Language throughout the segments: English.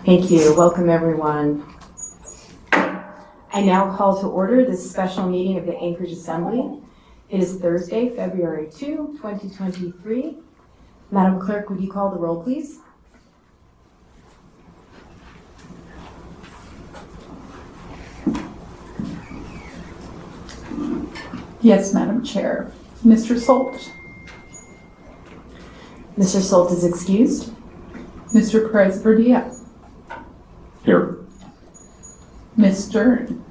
Thank you. Welcome, everyone. I now call to order this special meeting of the Anchorage Assembly. It is Thursday, February 2, 2023. Madam Clerk, would you call the roll, please? Yes, Madam Chair. Mr. Solt. Mr. Solt is excused. Mr. Perez-Verdia. Here. Ms. Stern.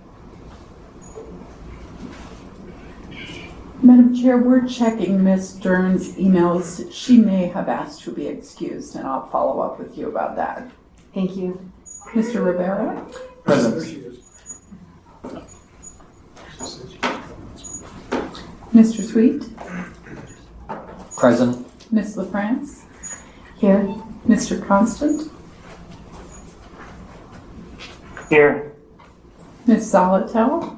Madam Chair, we're checking Ms. Stern's emails. She may have asked to be excused, and I'll follow up with you about that. Thank you. Mr. Rivera. Present. Mr. Sweet. Present. Ms. LaFrance. Here. Mr. Constant. Here. Ms. Zolotel.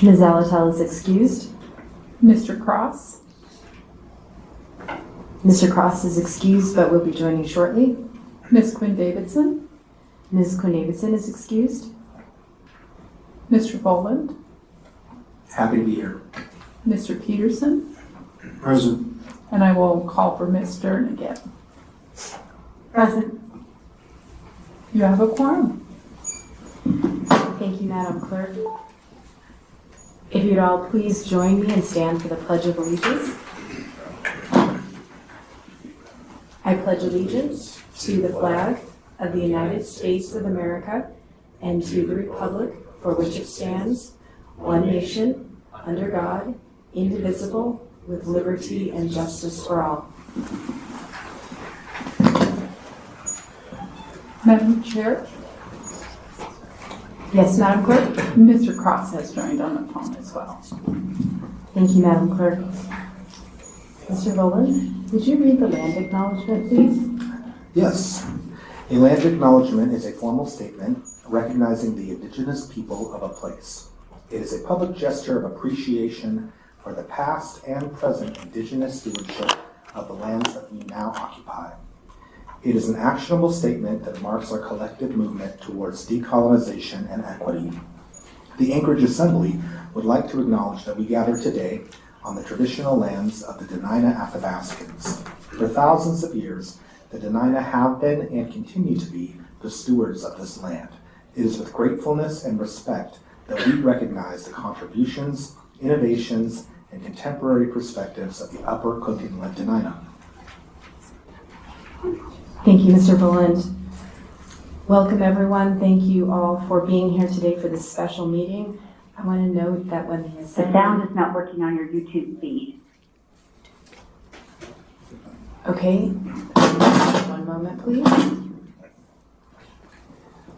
Ms. Zalatel is excused. Mr. Cross. Mr. Cross is excused but will be joining shortly. Ms. Quinn Davidson. Ms. Quinn Davidson is excused. Mr. Boland. Happy to be here. Mr. Peterson. Present. And I will call for Ms. Stern again. Present. You have a quorum. Thank you, Madam Clerk. If you'd all please join me and stand for the Pledge of Allegiance. I pledge allegiance to the flag of the United States of America and to the republic for which it stands, one nation, under God, indivisible, with liberty and justice for all. Madam Chair, Yes, Madam Clerk? Mr. Cross has joined on the phone as well. Thank you, Madam Clerk. Mr. Boland, would you read the land acknowledgement, please? Yes. A land acknowledgement is a formal statement recognizing the indigenous people of a place. It is a public gesture of appreciation for the past and present indigenous stewardship of the lands that we now occupy. It is an actionable statement that marks our collective movement towards decolonization and equity. The Anchorage Assembly would like to acknowledge that we gather today on the traditional lands of the Dena'ina Athabascans. For thousands of years, the Dena'ina have been and continue to be the stewards of this land. It is with gratefulness and respect that we recognize the contributions, innovations, and contemporary perspectives of the Upper Cook Inlet Dena'ina. Thank you, Mr. Boland. Welcome, everyone. Thank you all for being here today for this special meeting. I want to note that when the assembly... The sound is not working on your YouTube feed. Okay. One moment, please.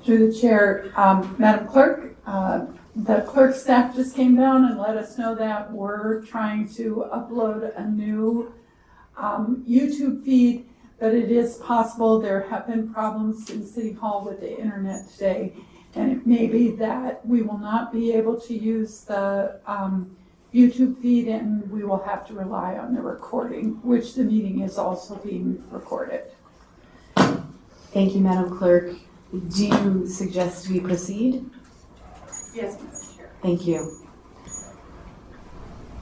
Through the chair, Madam Clerk, the clerk staff just came down and let us know that we're trying to upload a new YouTube feed, but it is possible there have been problems in City Hall with the internet today, and it may be that we will not be able to use the YouTube feed, and we will have to rely on the recording, which the meeting is also being recorded. Thank you, Madam Clerk. Do you suggest we proceed? Yes, Madam Chair. Thank you.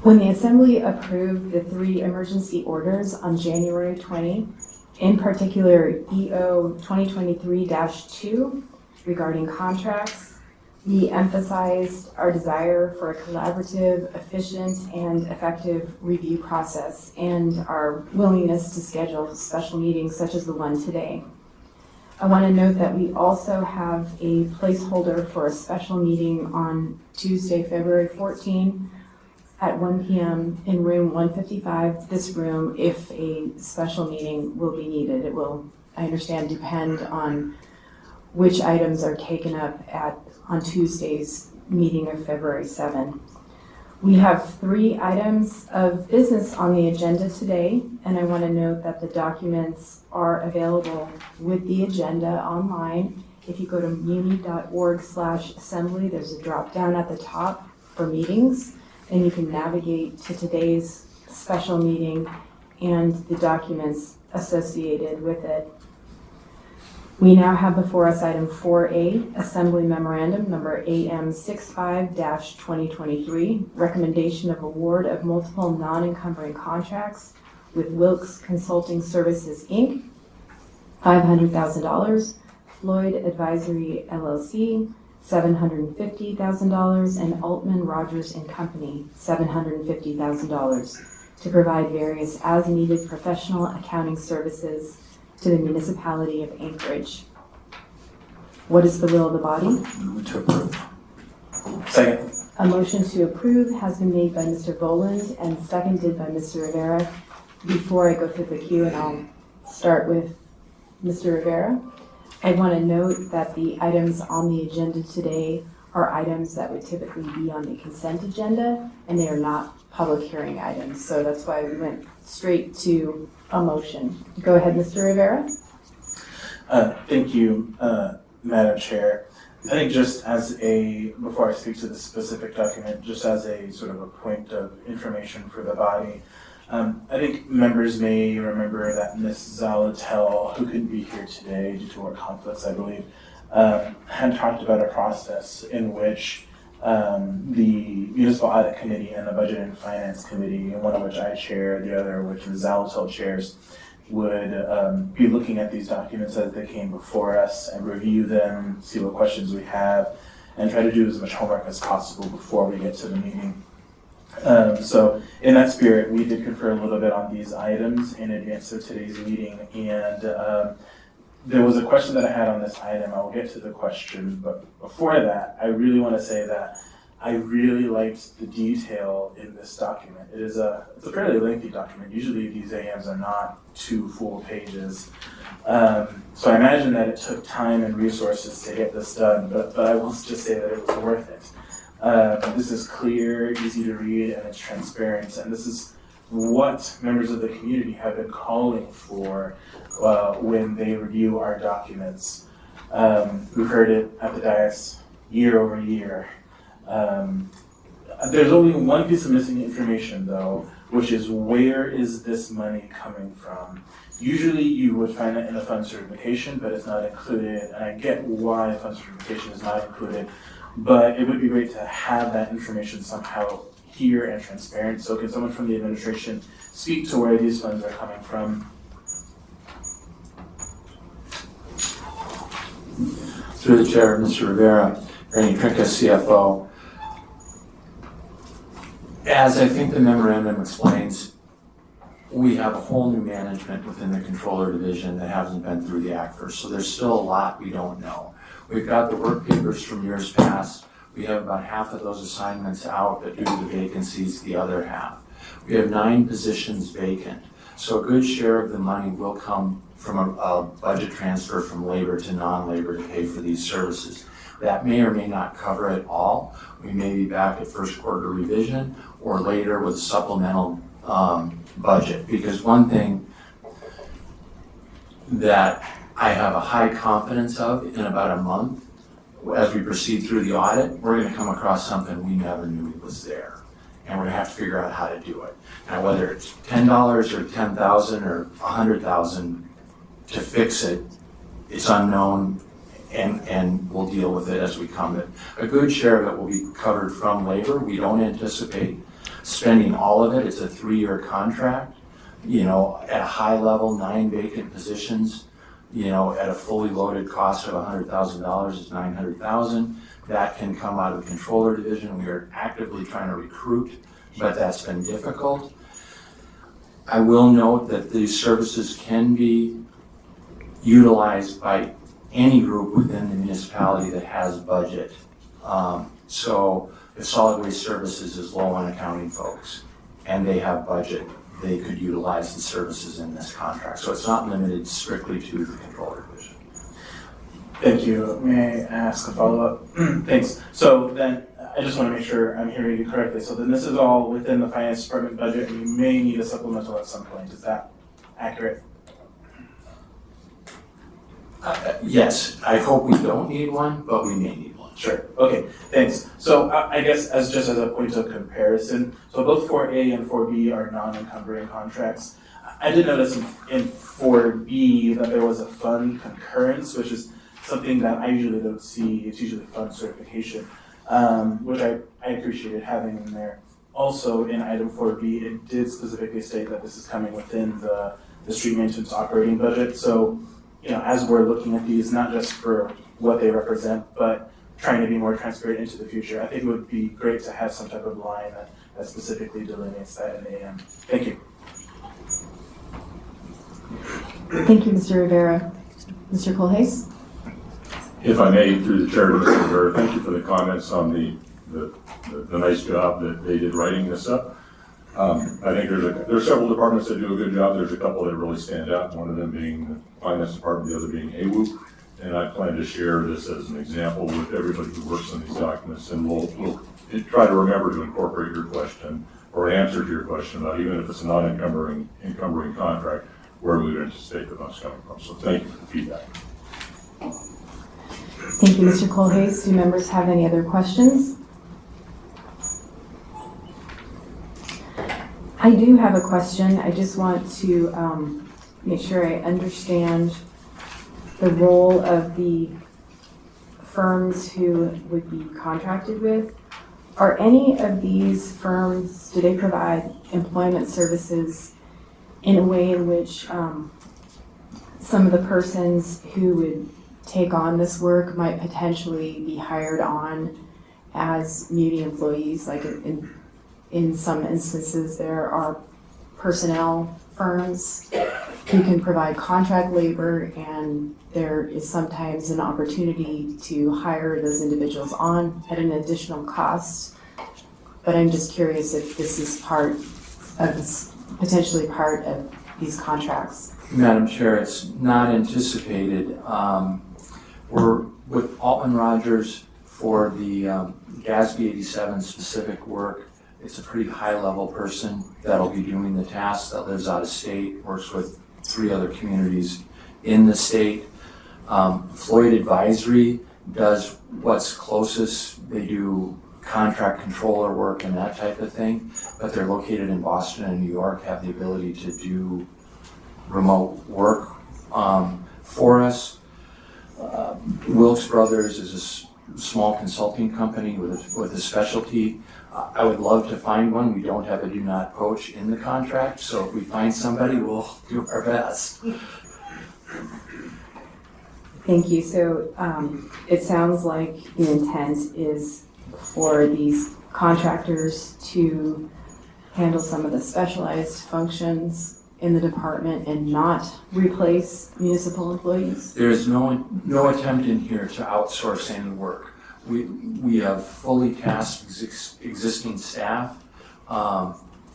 When the Assembly approved the 3 emergency orders on January 20, in particular EO 2023-2 regarding contracts, we emphasized our desire for a collaborative, efficient, and effective review process and our willingness to schedule special meetings such as the one today. I want to note that we also have a placeholder for a special meeting on Tuesday, February 14 at 1 p.m. in room 155, this room, if a special meeting will be needed. It will, I understand, depend on which items are taken up on Tuesday's meeting of February 7. We have 3 items of business on the agenda today, and I want to note that the documents are available with the agenda online. If you go to muni.org/assembly, there's a drop down at the top for meetings, and you can navigate to today's special meeting and the documents associated with it. We now have before us item 4A, Assembly Memorandum number AM65-2023, recommendation of award of multiple non-encumbering contracts with Wilkes Consulting Services, Inc., $500,000, Floyd Advisory LLC, $750,000, and Altman Rogers and Company, $750,000, to provide various as-needed professional accounting services to the municipality of Anchorage. What is the will of the body? Move to approve. Second. A motion to approve has been made by Mr. Boland and seconded by Mr. Rivera. Before I go through the queue, and I'll start with Mr. Rivera, I want to note that the items on the agenda today are items that would typically be on the consent agenda, and they are not public hearing items. So that's why we went straight to a motion. Go ahead, Mr. Rivera. Thank you, Madam Chair. I think just as before I speak to the specific document, just as a sort of a point of information for the body, I think members may remember that Ms. Zalatel, who couldn't be here today due to work conflicts, I believe, had talked about a process in which the Municipal Audit Committee and the Budget and Finance Committee, one of which I chair, the other which Ms. Zalatel chairs, would be looking at these documents as they came before us and review them, see what questions we have, and try to do as much homework as possible before we get to the meeting. So in that spirit, we did confer a little bit on these items in advance of today's meeting, and there was a question that I had on this item. I will get to the question, but before that, I really want to say that I really liked the detail in this document. It's a fairly lengthy document. Usually these AMs are not 2 full pages. So I imagine that it took time and resources to get this done, but I will just say that it was worth it. This is clear, easy to read, and it's transparent, and this is what members of the community have been calling for when they review our documents. We've heard it at the dais year over year. There's only one piece of missing information, though, which is where is this money coming from? Usually you would find it in the fund certification, but it's not included, and I get why fund certification is not included, but it would be great to have that information somehow here and transparent. So can someone from the administration speak to where these funds are coming from? Through the chair, Mr. Rivera, Randy Trinka, CFO. As I think the memorandum explains, we have a whole new management within the controller division that hasn't been through the ACFR, so there's still a lot we don't know. We've got the work papers from years past. We have about half of those assignments out, but due to the vacancies, the other half. We have 9 positions vacant, so a good share of the money will come from a budget transfer from labor to non-labor to pay for these services. That may or may not cover it all. We may be back at first quarter revision or later with supplemental budget, because one thing that I have a high confidence of in about a month, as we proceed through the audit, we're going to come across something we never knew was there. And we're going to have to figure out how to do it. Now, whether it's $10 or $10,000 or $100,000 to fix it, it's unknown, and we'll deal with it as we come. A good share of it will be covered from labor. We don't anticipate spending all of it. It's a 3-year contract. You know, at a high level, 9 vacant positions. You know, at a fully loaded cost of $100,000 is $900,000. That can come out of the controller division. We are actively trying to recruit, but that's been difficult. I will note that these services can be utilized by any group within the municipality that has budget. So if solid waste services is low on accounting folks and they have budget, they could utilize the services in this contract. So it's not limited strictly to the controller division. Thank you. May I ask a follow-up? Thanks. So then, I just want to make sure I'm hearing you correctly. So then this is all within the finance department budget, and you may need a supplemental at some point. Is that accurate? Yes, I hope we don't need one, but we may need one. Sure. Okay, thanks. So I guess just as a point of comparison, so both 4A and 4B are non-encumbering contracts. I did notice in 4B that there was a fund concurrence, which is something that I usually don't see. It's usually fund certification, which I appreciated having in there. Also, in item 4B, it did specifically state that this is coming within the street maintenance operating budget. So, as we're looking at these, not just for what they represent, but trying to be more transparent into the future, I think it would be great to have some type of line that specifically delineates that in the AM. Thank you. Thank you, Mr. Rivera. Mr. Colhase? If I may, through the chair to Mr. Rivera, thank you for the comments on the nice job that they did writing this up. I think there's several departments that do a good job. There's a couple that really stand out, one of them being the finance department, the other being AWOOP. And I plan to share this as an example with everybody who works on these documents, and we'll try to remember to incorporate your question or answer to your question about, even if it's a non-encumbering contract, where we would anticipate the funds coming from. So thank you for the feedback. Thank you, Mr. Colhase. Do members have any other questions? I do have a question. I just want to make sure I understand the role of the firms who would be contracted with. Are any of these firms, do they provide employment services in a way in which some of the persons who would take on this work might potentially be hired on as Muni employees? Like in some instances, there are personnel firms who can provide contract labor, and there is sometimes an opportunity to hire those individuals on at an additional cost. But I'm just curious if this is potentially part of these contracts. Madam Chair, it's not anticipated. We're with Altman Rogers for the GASB 87 specific work. It's a pretty high-level person that'll be doing the tasks, that lives out of state, works with 3 other communities in the state. Floyd Advisory does what's closest. They do contract controller work and that type of thing, but they're located in Boston and New York, have the ability to do remote work for us. Wilkes Brothers is a small consulting company with a specialty. I would love to find one. We don't have a do not poach in the contract, so if we find somebody, we'll do our best. Thank you. So it sounds like the intent is for these contractors to handle some of the specialized functions in the department and not replace municipal employees? There's no attempt in here to outsource any work. We have fully tasked existing staff.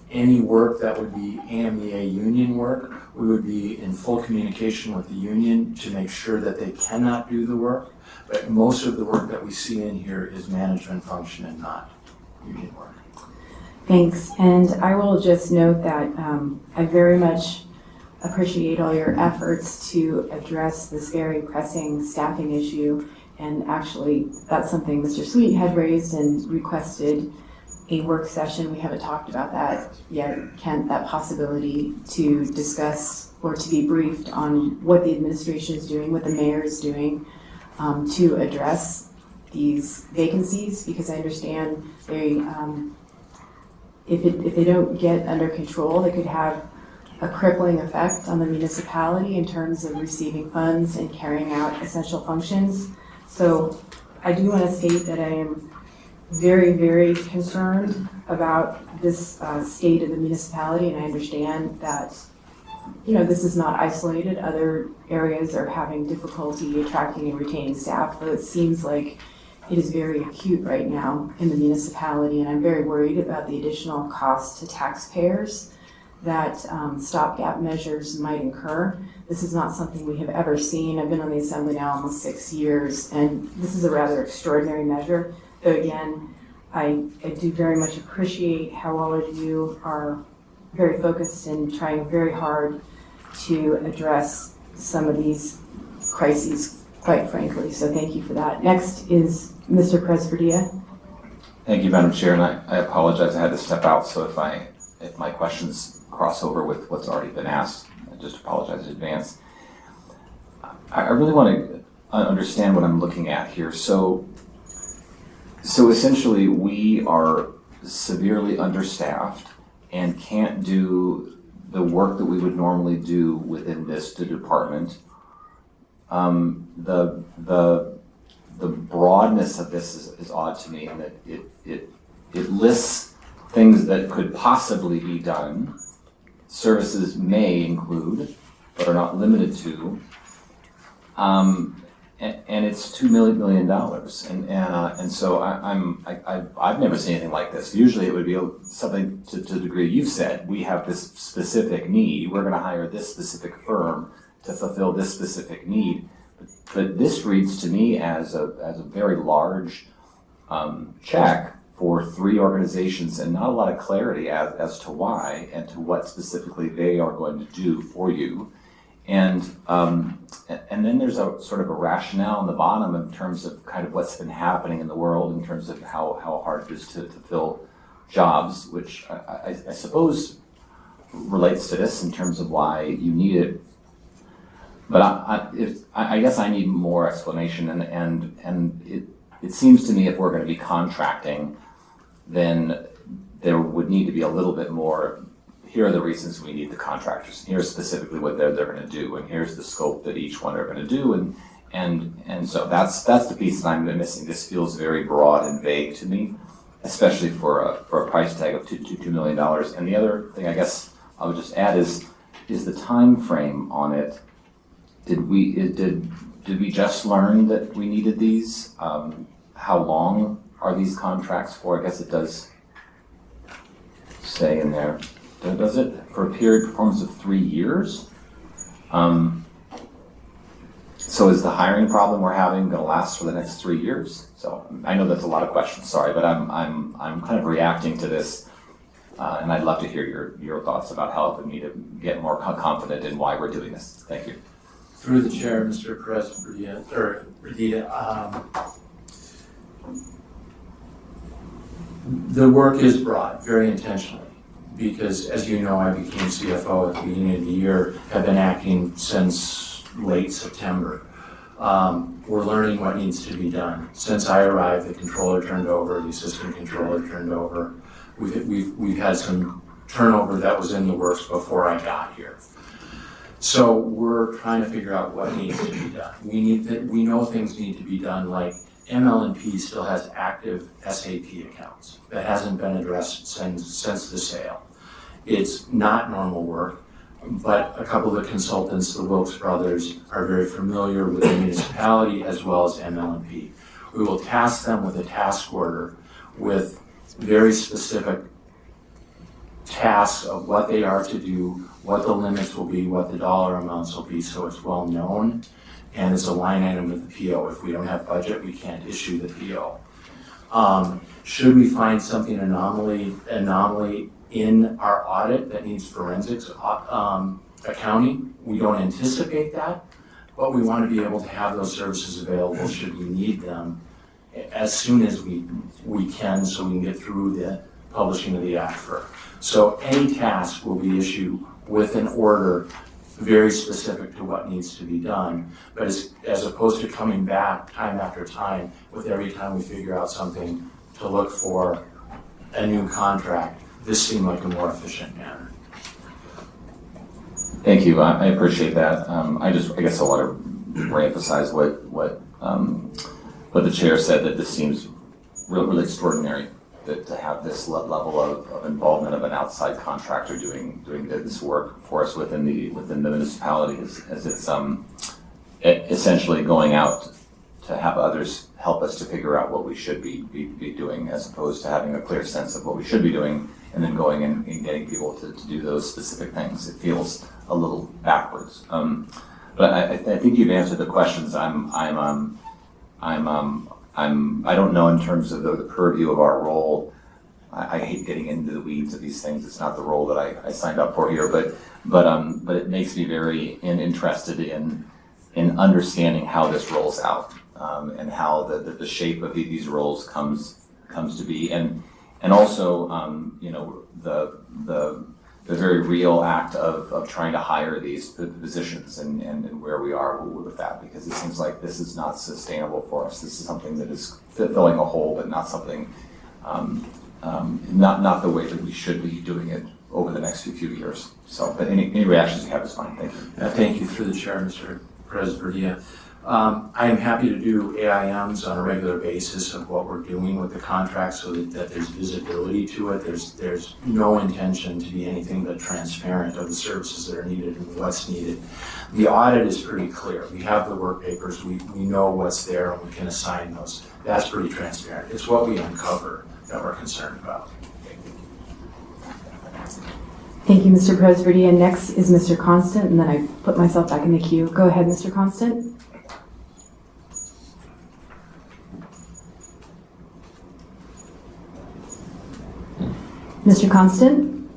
Any work that would be AMEA union work, we would be in full communication with the union to make sure that they cannot do the work. But most of the work that we see in here is management function and not union work. Thanks. And I will just note that I very much appreciate all your efforts to address this very pressing staffing issue. And actually, that's something Mr. Sweet had raised and requested a work session. We haven't talked about that yet, Kent, that possibility to discuss or to be briefed on what the administration is doing, what the mayor is doing to address these vacancies, because I understand they, if they don't get under control, they could have a crippling effect on the municipality in terms of receiving funds and carrying out essential functions. So I do want to state that I am very, very concerned about this state of the municipality, and I understand that, you know, this is not isolated. Other areas are having difficulty attracting and retaining staff, but it seems like it is very acute right now in the municipality, and I'm very worried about the additional cost to taxpayers that stopgap measures might incur. This is not something we have ever seen. I've been on the Assembly now almost 6 years, and this is a rather extraordinary measure. Though again, I do very much appreciate how all of you are very focused and trying very hard to address some of these crises, quite frankly. So thank you for that. Next is Mr. Presverdia. Thank you, Madam Chair, and I apologize. I had to step out, so if my questions cross over with what's already been asked. I just apologize in advance. I really want to understand what I'm looking at here. So essentially, we are severely understaffed and can't do the work that we would normally do within this department. The broadness of this is odd to me, in that it lists things that could possibly be done. Services may include, but are not limited to. And it's $2 million, and so I've never seen anything like this. Usually, it would be something to the degree you've said. We have this specific need. We're going to hire this specific firm to fulfill this specific need. But this reads to me as a very large check for 3 organizations, and not a lot of clarity as to why and to what specifically they are going to do for you. And then there's a sort of a rationale on the bottom in terms of kind of what's been happening in the world in terms of how hard it is to fill jobs, which I suppose relates to this in terms of why you need it. But I guess I need more explanation, and it seems to me if we're going to be contracting, then there would need to be a little bit more. Here are the reasons we need the contractors. Here's specifically what they're going to do, and here's the scope that each one are going to do, and so that's the piece that I'm missing. This feels very broad and vague to me, especially for a price tag of $2 million. And the other thing I guess I would just add is the time frame on it. Did we just learn that we needed these? How long are these contracts for? I guess it does say in there. Does it? For a period performance of 3 years? So is the hiring problem we're having going to last for the next 3 years? So I know that's a lot of questions, sorry, but I'm kind of reacting to this, and I'd love to hear your thoughts about helping me to get more confident in why we're doing this. Thank you. Through the chair, Mr. Perdita, the work is broad, very intentionally, because as you know, I became CFO at the beginning of the year, have been acting since late September. We're learning what needs to be done. Since I arrived, the controller turned over, the assistant controller turned over. We've had some turnover that was in the works before I got here. So we're trying to figure out what needs to be done. We know things need to be done, like ML&P still has active SAP accounts that hasn't been addressed since the sale. It's not normal work, but a couple of the consultants, the Wilkes brothers, are very familiar with the municipality as well as ML&P. We will task them with a task order with very specific tasks of what they are to do, what the limits will be, what the dollar amounts will be, so it's well known, and it's a line item with the PO. If we don't have budget, we can't issue the PO. Should we find something anomaly in our audit that needs forensics accounting, we don't anticipate that, but we want to be able to have those services available should we need them as soon as we can, so we can get through the publishing of the AFR. So any task will be issued with an order very specific to what needs to be done, but as opposed to coming back time after time with every time we figure out something to look for a new contract, this seemed like a more efficient manner. Thank you. I appreciate that. I guess I want to reemphasize what the chair said, that this seems really extraordinary to have this level of involvement of an outside contractor doing this work for us within the municipality, as it's essentially going out to have others help us to figure out what we should be doing, as opposed to having a clear sense of what we should be doing and then going and getting people to do those specific things. It feels a little backwards. But I think you've answered the questions. I don't know in terms of the purview of our role. I hate getting into the weeds of these things. It's not the role that I signed up for here, but it makes me very interested in understanding how this rolls out, and how the shape of these roles comes to be, and also the the very real act of trying to hire these positions and where we are with that, because it seems like this is not sustainable for us. This is something that is filling a hole, but not something, not the way that we should be doing it over the next few years. So, but any reactions you have is fine. Thank you. Thank you through the chair, Mr. Presberdia. I am happy to do AIMs on a regular basis of what we're doing with the contract so that there's visibility to it. There's no intention to be anything but transparent of the services that are needed and what's needed. The audit is pretty clear. We have the work papers. We know what's there and we can assign those. That's pretty transparent. It's what we uncover that we're concerned about. Thank you, Mr. Presberdy. And next is Mr. Constant, and then I put myself back in the queue. Go ahead, Mr. Constant. Mr. Constant?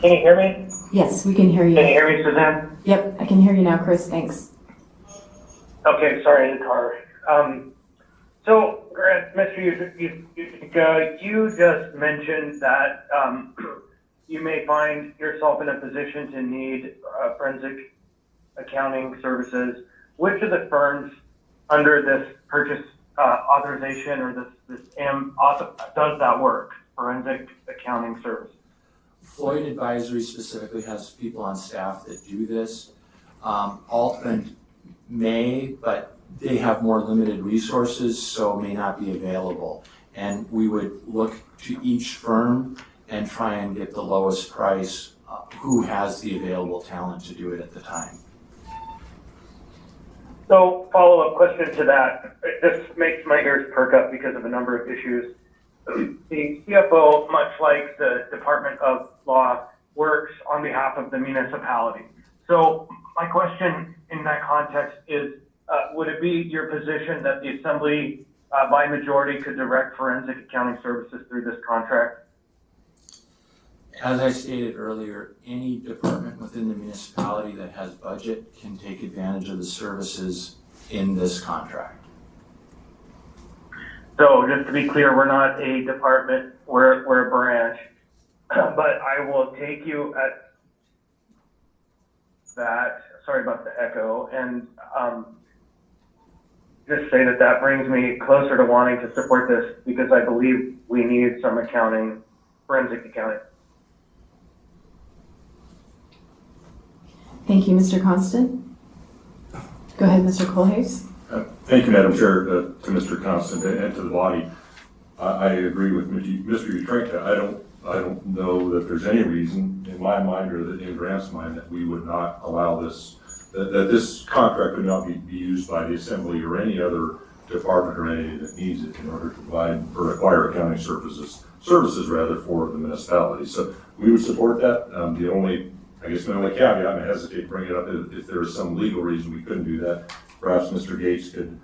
Can you hear me? Yes, we can hear you. Can you hear me, Suzanne? Yep, I can hear you now, Chris. Thanks. Okay, sorry, in the car. So, Grant, Mr. you just mentioned that you may find yourself in a position to need forensic accounting services. Which of the firms under this purchase authorization or this does that work, forensic accounting services? Floyd Advisory specifically has people on staff that do this. Altman may, but they have more limited resources, so may not be available. And we would look to each firm and try and get the lowest price, who has the available talent to do it at the time. So, follow-up question to that. This makes my ears perk up because of a number of issues. The CFO, much like the Department of Law, works on behalf of the municipality. So, my question in that context is, would it be your position that the Assembly, by majority, could direct forensic accounting services through this contract? As I stated earlier, any department within the municipality that has budget can take advantage of the services in this contract. So just to be clear, we're not a department, we're a branch, but I will take you at that. Sorry about the echo, and just say that brings me closer to wanting to support this because I believe we need some accounting, forensic accounting. Thank you, Mr. Constant. Go ahead, Mr. Colhase. Thank you, Madam Chair, to Mr. Constant and to the body. I agree with Mr. Utrenka. I don't know that there's any reason in my mind or in Grant's mind that we would not allow this, that this contract would not be used by the Assembly or any other department or entity that needs it in order to provide or acquire accounting services rather for the municipality. So we would support that. The only caveat, and I hesitate to bring it up, if there is some legal reason we couldn't do that, perhaps Mr. Gates could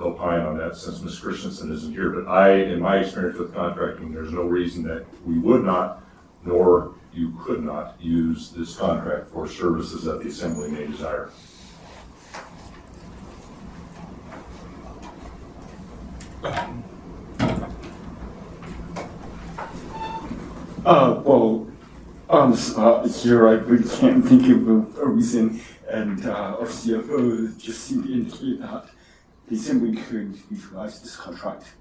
opine on that since Ms. Christensen isn't here. But in my experience with contracting, there's no reason that we would not, nor you could not use this contract for services that the Assembly may desire. Here I really can't think of a reason, and our CFO just seemed to indicate that the Assembly could utilize this contract.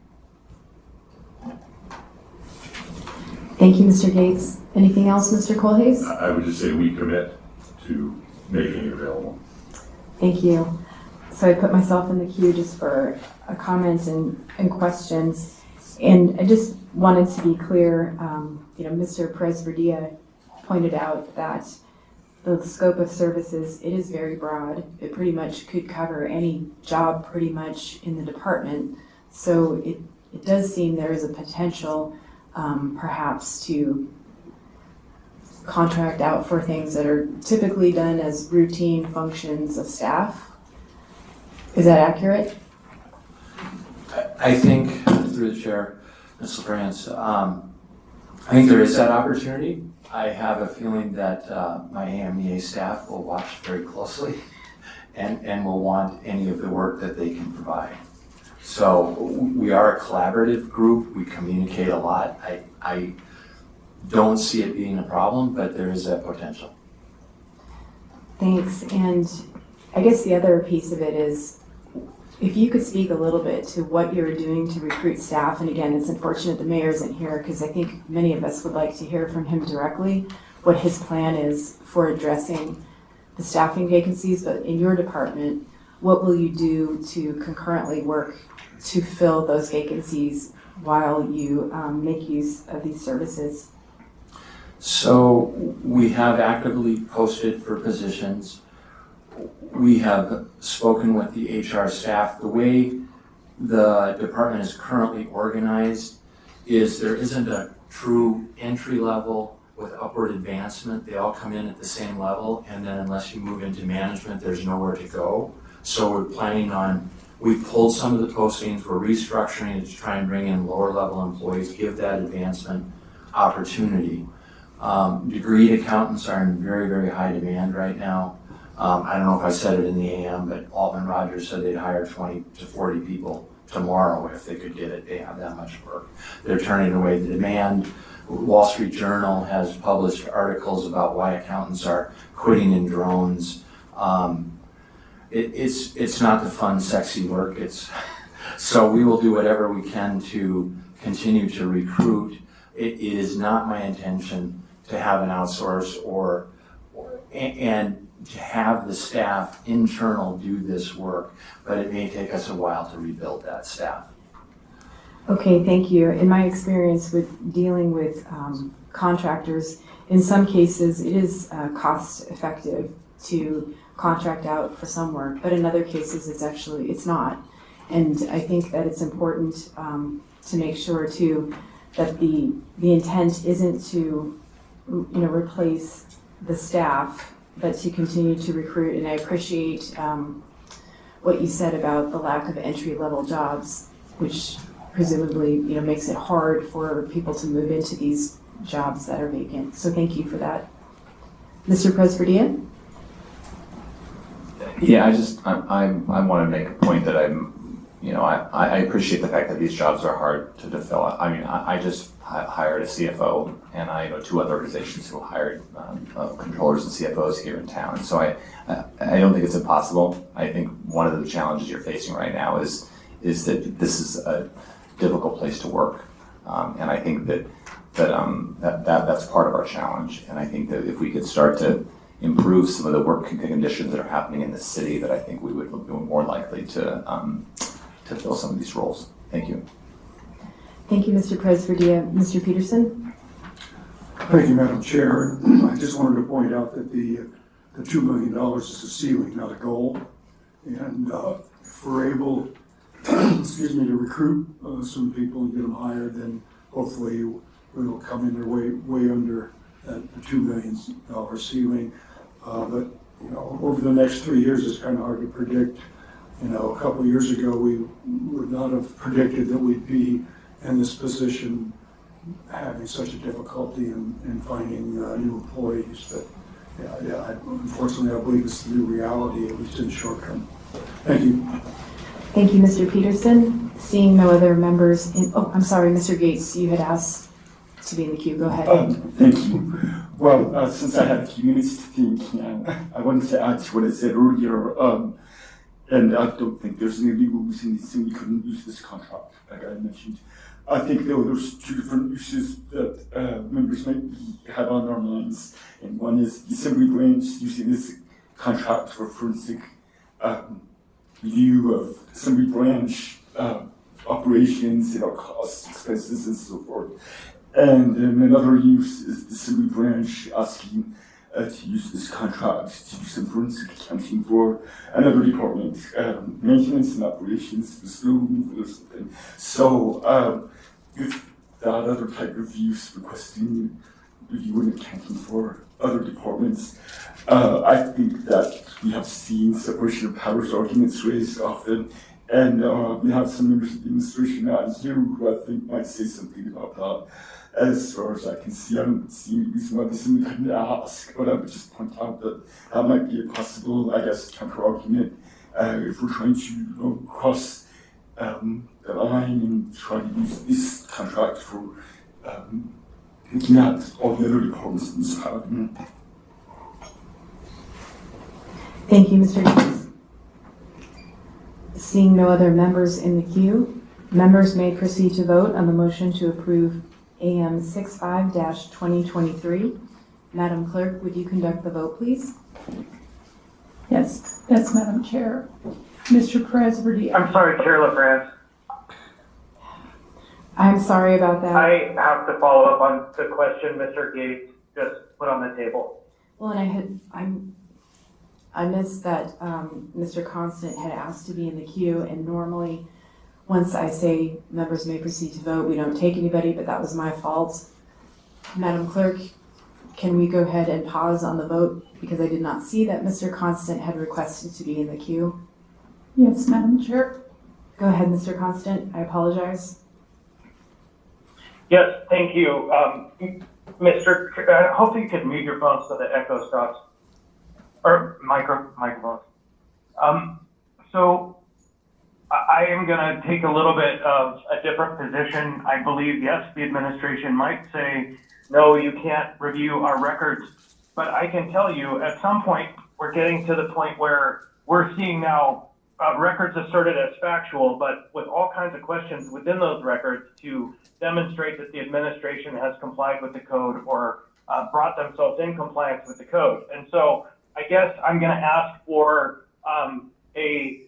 Thank you, Mr. Gates. Anything else, Mr. Colhase? I would just say we commit to making it available. Thank you. So I put myself in the queue just for a comment and questions. And I just wanted to be clear, Mr. Presberdia pointed out that the scope of services, it is very broad. It pretty much could cover any job pretty much in the department. So it does seem there is a potential perhaps to contract out for things that are typically done as routine functions of staff. Is that accurate? I think, through the chair, Ms. LaFrance, I think there is that opportunity. I have a feeling that my AMEA staff will watch very closely and will want any of the work that they can provide. So we are a collaborative group. We communicate a lot. I don't see it being a problem, but there is that potential. Thanks. And I guess the other piece of it is, if you could speak a little bit to what you're doing to recruit staff, and again, it's unfortunate the mayor isn't here because I think many of us would like to hear from him directly what his plan is for addressing the staffing vacancies, but in your department, what will you do to concurrently work to fill those vacancies while you make use of these services? So we have actively posted for positions. We have spoken with the HR staff. The way the department is currently organized is there isn't a true entry level with upward advancement. They all come in at the same level, and then unless you move into management, there's nowhere to go. So we're planning on, we've pulled some of the postings, we're restructuring it to try and bring in lower level employees, give that advancement opportunity. Degreed accountants are in very, very high demand right now. I don't know if I said it in the AM, but Altman Rogers said they'd hire 20 to 40 people tomorrow if they could get it. They have that much work. They're turning away the demand. Wall Street Journal has published articles about why accountants are quitting in drones. It's not the fun, sexy work. So we will do whatever we can to continue to recruit. It is not my intention to have an outsource and to have the staff internal do this work, but it may take us a while to rebuild that staff. Okay, thank you. In my experience with dealing with contractors, in some cases it is cost effective to contract out for some work, but in other cases it's not. And I think that it's important to make sure too that the intent isn't to replace the staff, but to continue to recruit. And I appreciate what you said about the lack of entry-level jobs, which presumably makes it hard for people to move into these jobs that are vacant. So thank you for that. Mr. Presverdia? Yeah, I want to make a point that I appreciate the fact that these jobs are hard to fill. I mean, I just hired a CFO, and I know two other organizations who hired controllers and CFOs here in town. So I don't think it's impossible. I think one of the challenges you're facing right now is that this is a difficult place to work, and I think that's part of our challenge. And I think that if we could start to improve some of the work conditions that are happening in the city, that I think we would be more likely to fill some of these roles. Thank you. Thank you, Mr. Presverdia. Mr. Peterson? Thank you, Madam Chair. I just wanted to point out that the $2 million is a ceiling, not a goal. And if we're able, to recruit some people and get them hired, then hopefully we will come in there way under the $2 million ceiling. But over the next 3 years, it's kind of hard to predict. A couple of years ago, we would not have predicted that we'd be in this position, having such a difficulty in finding new employees. But unfortunately, I believe it's the new reality, at least in the short term. Thank you. Thank you, Mr. Peterson. Seeing no other members I'm sorry, Mr. Gates, you had asked to be in the queue. Go ahead. Thank you. Well, since I have a few minutes to think, I wanted to add to what I said earlier. And I don't think there's any legal reason we couldn't use this contract, like I mentioned. I think there's two different uses that members might have on their minds. And one is the Assembly branch using this contract for forensic review of Assembly branch operations, costs, expenses, and so forth. And another use is the Assembly branch asking to use this contract to do some forensic accounting for another department, maintenance and operations, the snow removal or something. So if that other type of use requesting review and accounting for other departments, I think that we have seen separation of powers arguments raised often, And we have some members of the administration out here who I think might say something about that. As far as I can see, I don't see any reason why somebody couldn't ask, but I would just point out that that might be a possible, I guess, counter argument if we're trying to cross the line and try to use this contract for looking at all the other departments in this town. Thank you, Mr. Gates. Seeing no other members in the queue, members may proceed to vote on the motion to approve AM 65-2023. Madam Clerk, would you conduct the vote, please? Yes, Madam Chair. Mr. Perez Verdia. I'm sorry, Chair LaFrance. I'm sorry about that. I have to follow up on the question Mr. Gates just put on the table. Well, and I missed that Mr. Constant had asked to be in the queue, and normally, once I say members may proceed to vote, we don't take anybody, but that was my fault. Madam Clerk, can we go ahead and pause on the vote, because I did not see that Mr. Constant had requested to be in the queue. Yes, Madam Chair. Go ahead, Mr. Constant, I apologize. Yes, thank you. Hopefully you can mute your phone so the echo stops. Or microphones. So I am going to take a little bit of a different position. I believe, yes, the administration might say, no, you can't review our records. But I can tell you, at some point, we're getting to the point where we're seeing now records asserted as factual, but with all kinds of questions within those records to demonstrate that the administration has complied with the code or brought themselves in compliance with the code. And so I guess I'm going to ask for a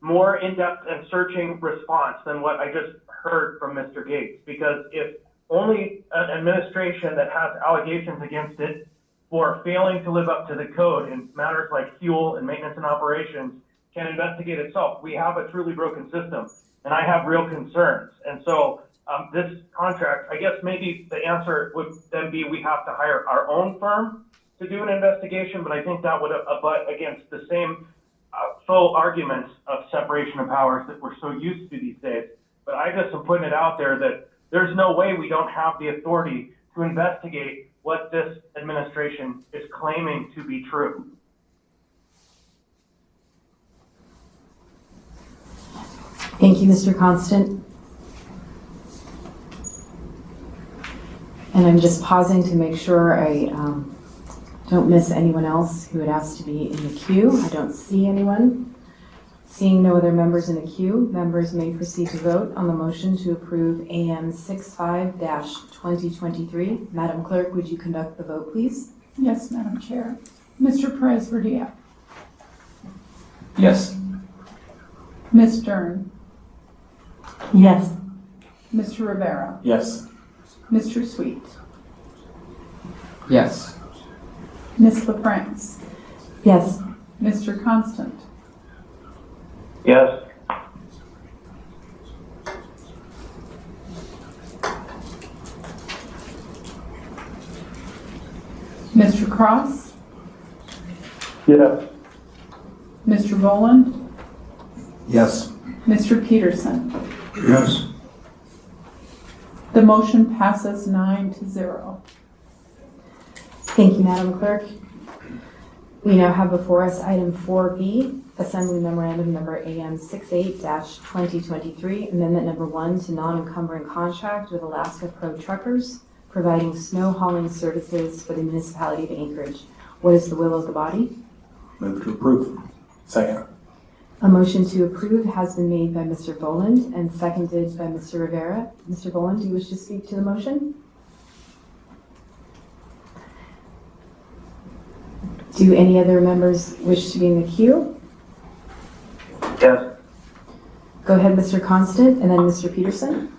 more in-depth and searching response than what I just heard from Mr. Gates, because if only an administration that has allegations against it for failing to live up to the code in matters like fuel and maintenance and operations can investigate itself, we have a truly broken system, and I have real concerns. And so this contract, I guess maybe the answer would then be we have to hire our own firm to do an investigation, but I think that would abut against the same full arguments of separation of powers that we're so used to these days. But I just am putting it out there that there's no way we don't have the authority to investigate what this administration is claiming to be true. Thank you, Mr. Constant. And I'm just pausing to make sure I don't miss anyone else who had asked to be in the queue. I don't see anyone. Seeing no other members in the queue, members may proceed to vote on the motion to approve AM 65-2023. Madam Clerk, would you conduct the vote, please? Yes, Madam Chair. Mr. Perez Verdia. Yes. Ms. Stern. Yes. Mr. Rivera. Yes. Mr. Sweet. Yes. Ms. LaFrance. Yes. Mr. Constant. Yes. Mr. Cross. Yes. Mr. Boland. Yes. Mr. Peterson. Yes. The motion passes 9-0. Thank you, Madam Clerk. We now have before us item 4B, Assembly Memorandum Number AM 68-2023, Amendment Number 1 to Non-Encumbering Contract with Alaska Pro Truckers, providing snow hauling services for the municipality of Anchorage. What is the will of the body? Move to approve. Second. A motion to approve has been made by Mr. Boland and seconded by Mr. Rivera. Mr. Boland, do you wish to speak to the motion? Do any other members wish to be in the queue? Yes. Go ahead, Mr. Constant, and then Mr. Peterson.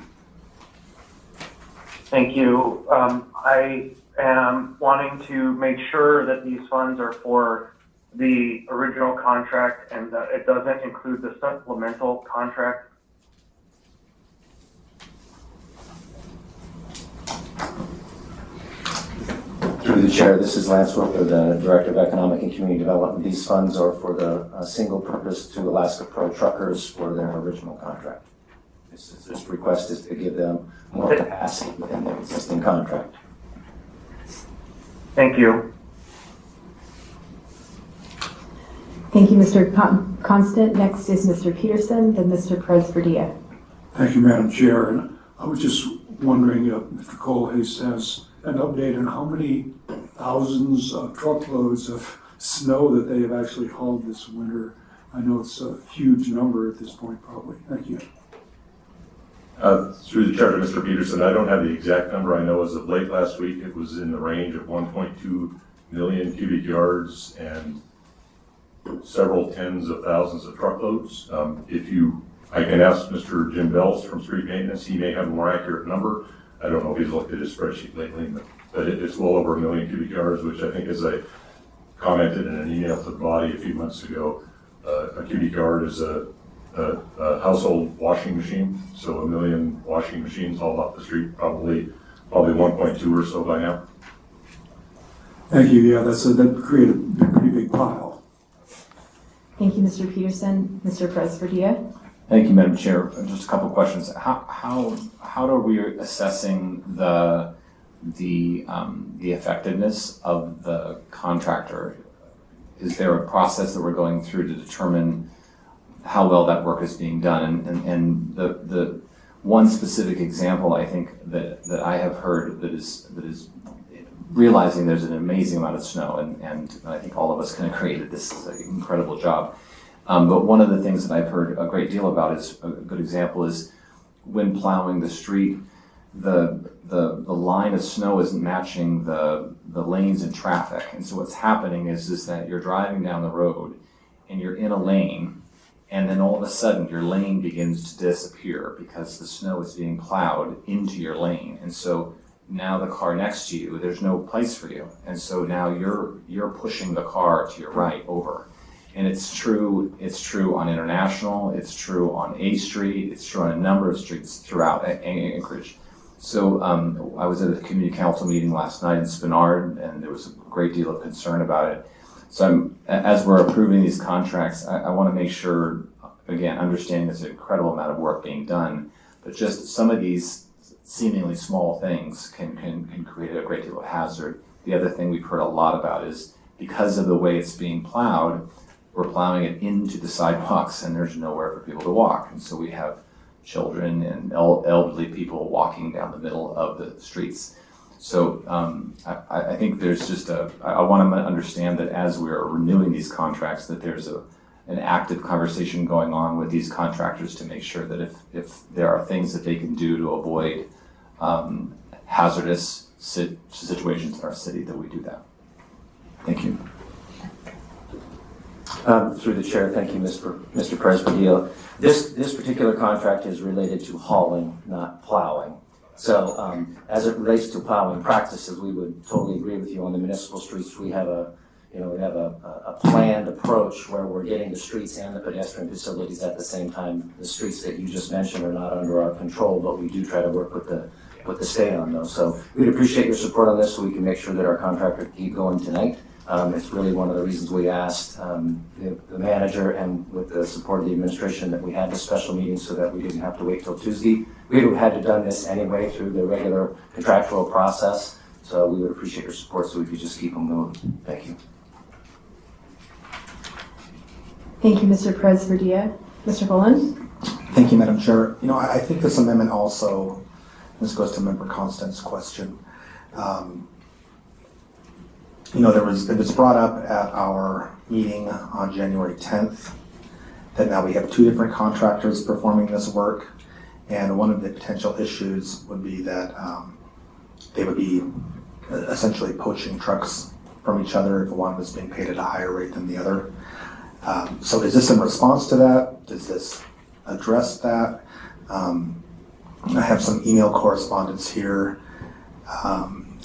Thank you. I am wanting to make sure that these funds are for the original contract and that it doesn't include the supplemental contract. Through Through the chair, this is Lance Whipper, the Director of Economic and Community Development. These funds are for the single purpose to Alaska Pro Truckers for their original contract. This request is to give them more capacity within their existing contract. Thank you. Thank you, Mr. Constant. Next is Mr. Peterson, then Mr. Perez-Verdia. Thank you, Madam Chair. And I was just wondering, Mr. Colhase has an update on how many thousands of truckloads of snow that they have actually hauled this winter. I know it's a huge number at this point, probably. Thank you. Through the chair to Mr. Peterson, I don't have the exact number. I know as of late last week, it was in the range of 1.2 million cubic yards and several tens of thousands of truckloads. I can ask Mr. Jim Bells from Street Maintenance. He may have a more accurate number. I don't know if he's looked at his spreadsheet lately, but it's well over 1 million cubic yards, which I think, as I commented in an email to the body a few months ago, a cubic yard is a household washing machine. So 1 million washing machines hauled off the street, probably 1.2 or so by now. Thank you. Yeah, that created a pretty big pile. Thank you, Mr. Peterson. Mr. Perez-Verdia. Thank you, Madam Chair. Just a couple of questions. How are we assessing the effectiveness of the contractor? Is there a process that we're going through to determine how well that work is being done? And the one specific example I think that I have heard that is realizing there's an amazing amount of snow, and I think all of us can agree that this is an incredible job. But one of the things that I've heard a great deal about is a good example is when plowing the street, the line of snow isn't matching the lanes in traffic. And so what's happening is that you're driving down the road and you're in a lane, and then all of a sudden your lane begins to disappear because the snow is being plowed into your lane. And so now the car next to you, there's no place for you. And so now you're pushing the car to your right over. And it's true on International, it's true on A Street, it's true on a number of streets throughout Anchorage. So I was at a community council meeting last night in Spenard, and there was a great deal of concern about it. So as we're approving these contracts, I want to make sure, again, understanding there's an incredible amount of work being done, but just some of these seemingly small things can create a great deal of hazard. The other thing we've heard a lot about is because of the way it's being plowed, we're plowing it into the sidewalks and there's nowhere for people to walk. And so we have children and elderly people walking down the middle of the streets. So I think there's just I want to understand that as we're renewing these contracts, that there's an active conversation going on with these contractors to make sure that if there are things that they can do to avoid hazardous situations in our city, that we do that. Thank you. Through the chair, thank you, Mr. Perez-Verdia. This particular contract is related to hauling, not plowing. So as it relates to plowing practices, we would totally agree with you on the municipal streets. We have a planned approach where we're getting the streets and the pedestrian facilities at the same time. The streets that you just mentioned are not under our control, but we do try to work with the state on those. So we'd appreciate your support on this so we can make sure that our contractor can keep going tonight. It's really one of the reasons we asked the manager, and with the support of the administration, that we had this special meeting so that we didn't have to wait till Tuesday. We would have had to done this anyway through the regular contractual process. So we would appreciate your support so we could just keep them moving. Thank you. Thank you, Mr. Perez-Verdia. Mr. Boland? Thank you, Madam Chair. I think this amendment also, this goes to Member Constant's question. It was brought up at our meeting on January 10th that now we have two different contractors performing this work, and one of the potential issues would be that they would be essentially poaching trucks from each other if one was being paid at a higher rate than the other. So is this in response to that? Does this address that? I have some email correspondence here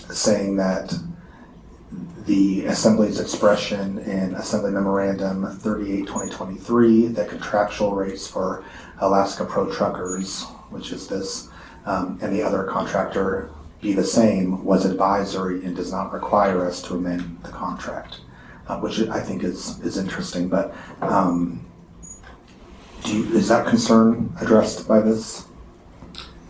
saying that the Assembly's expression in Assembly Memorandum 38/2023 that contractual rates for Alaska Pro Truckers, which is this, and the other contractor be the same, was advisory and does not require us to amend the contract, which I think is interesting. But is that concern addressed by this?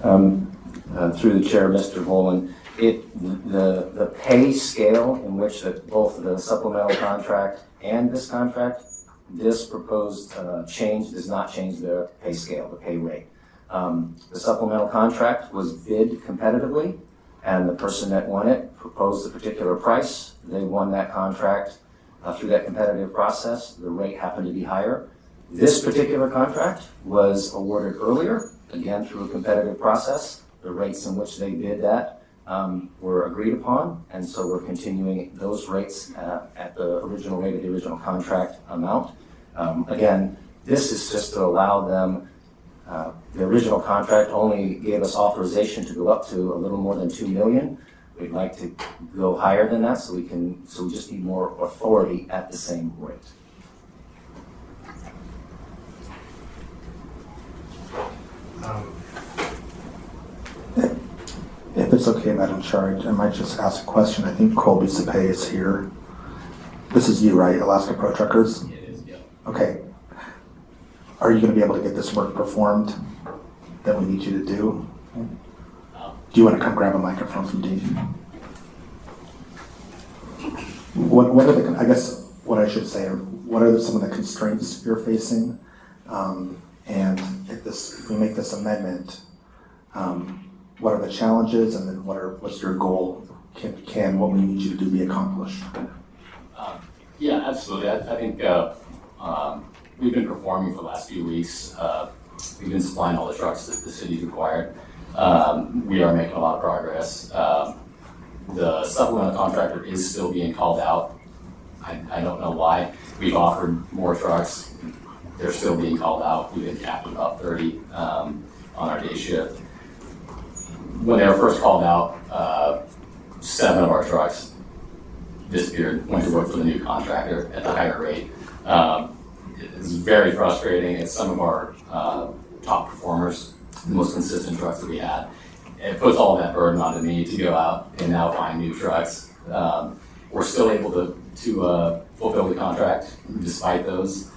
Through the chair, Mr. Volan, the pay scale in which both the supplemental contract and this contract, this proposed change does not change the pay scale, the pay rate. The supplemental contract was bid competitively, and the person that won it proposed a particular price. They won that contract through that competitive process. The rate happened to be higher. This particular contract was awarded earlier, again through a competitive process. The rates in which they bid that were agreed upon, and so we're continuing those rates at the original rate of the original contract amount. Again, this is just to allow them, the original contract only gave us authorization to go up to a little more than 2 million. We'd like to go higher than that so we just need more authority at the same rate. If it's okay, Madam Chair, I might just ask a question. I think Colby Cepay is here. This is you, right? Alaska Pro Truckers? It is, yeah. Okay. Are you going to be able to get this work performed that we need you to do? Do you want to come grab a microphone from Dean? What are the, I guess what I should say, what are some of the constraints you're facing? And if we make this amendment, what are the challenges, and then what's your goal? Can what we need you to do be accomplished? Yeah, absolutely. I think we've been performing for the last few weeks. We've been supplying all the trucks that the city's required. We are making a lot of progress. The supplemental contractor is still being called out. I don't know why. We've offered more trucks. They're still being called out. We've been capped at about 30 on our day shift. When they were first called out, 7 of our trucks disappeared, went to work for the new contractor at the higher rate. It's very frustrating. It's some of our top performers, the most consistent trucks that we had. It puts all that burden onto me to go out and now find new trucks. We're still able to fulfill the contract despite those.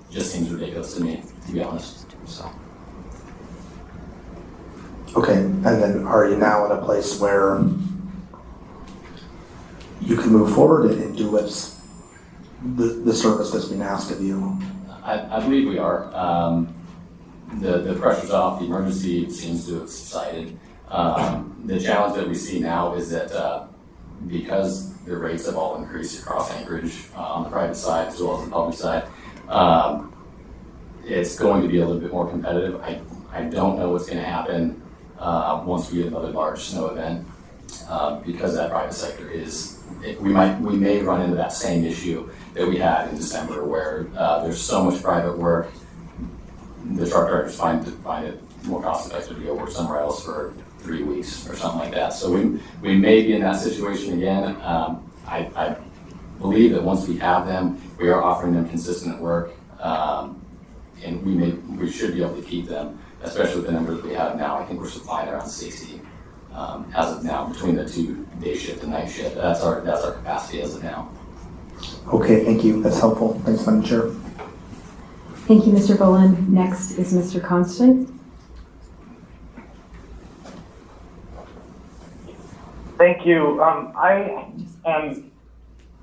Just seems ridiculous to me, to be honest. So. Okay, and then are you now in a place where you can move forward and do what's the service that's been asked of you? I believe we are. The pressure's off, the emergency seems to have subsided. The challenge that we see now is that because the rates have all increased across Anchorage on the private side as well as the public side, it's going to be a little bit more competitive. I don't know what's going to happen once we get another large snow event, because that private sector we may run into that same issue that we had in December, where there's so much private work, the truck drivers find it more cost effective to go work somewhere else for 3 weeks or something like that. So we may be in that situation again. I believe that once we have them, we are offering them consistent work, and we should be able to keep them, especially with the numbers we have now. I think we're supplying around 60 as of now between the 2 day shift and night shift. That's our capacity as of now. Okay, thank you. That's helpful. Thanks, Madam Chair. Thank you, Mr. Boland. Next is Mr. Constant. Thank you. I am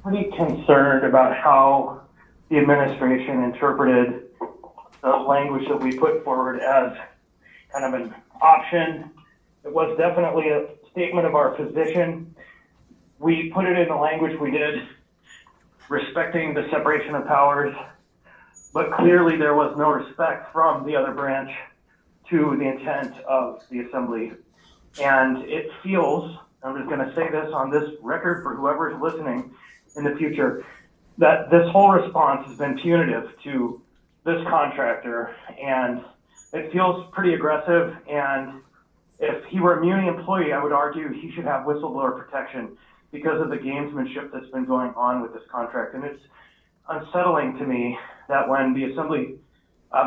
pretty concerned about how the administration interpreted the language that we put forward as kind of an option. It was definitely a statement of our position. We put it in the language we did, respecting the separation of powers, but clearly there was no respect from the other branch to the intent of the assembly. And it feels, I'm just going to say this on this record for whoever is listening in the future, that this whole response has been punitive to this contractor, and it feels pretty aggressive. And if he were a Muni employee, I would argue he should have whistleblower protection because of the gamesmanship that's been going on with this contract. And it's unsettling to me that when the assembly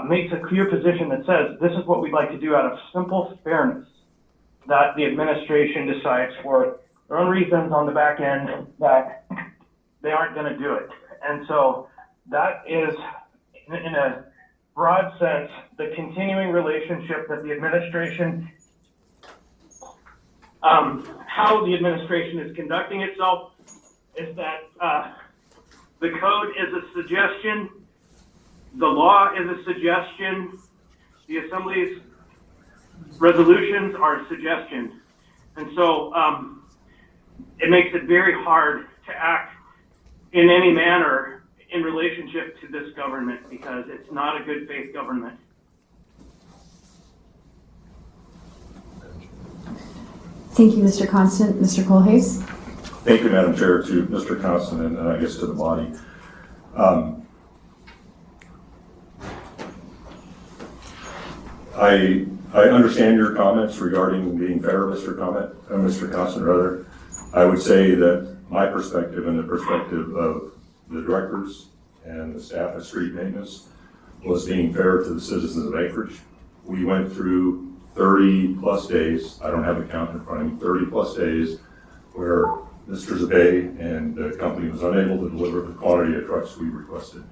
makes a clear position that says this is what we'd like to do out of simple fairness, that the administration decides for their own reasons on the back end that they aren't going to do it. And so that is, in a broad sense, the continuing relationship that the administration, how the administration is conducting itself is that the code is a suggestion, the law is a suggestion, the Assembly's resolutions are a suggestion. And so it makes it very hard to act in any manner in relationship to this government because it's not a good faith government. Thank you, Mr. Constant. Mr. Colhase? Thank you, Madam Chair, to Mr. Constant and I guess to the body. I understand your comments regarding being fair, Mr. Constant, rather. I would say that my perspective and the perspective of the directors and the staff at Street Maintenance was being fair to the citizens of Anchorage. We went through 30 plus days, I don't have a count in front of me, 30 plus days where Mr. Zabay and the company was unable to deliver the quantity of trucks we requested.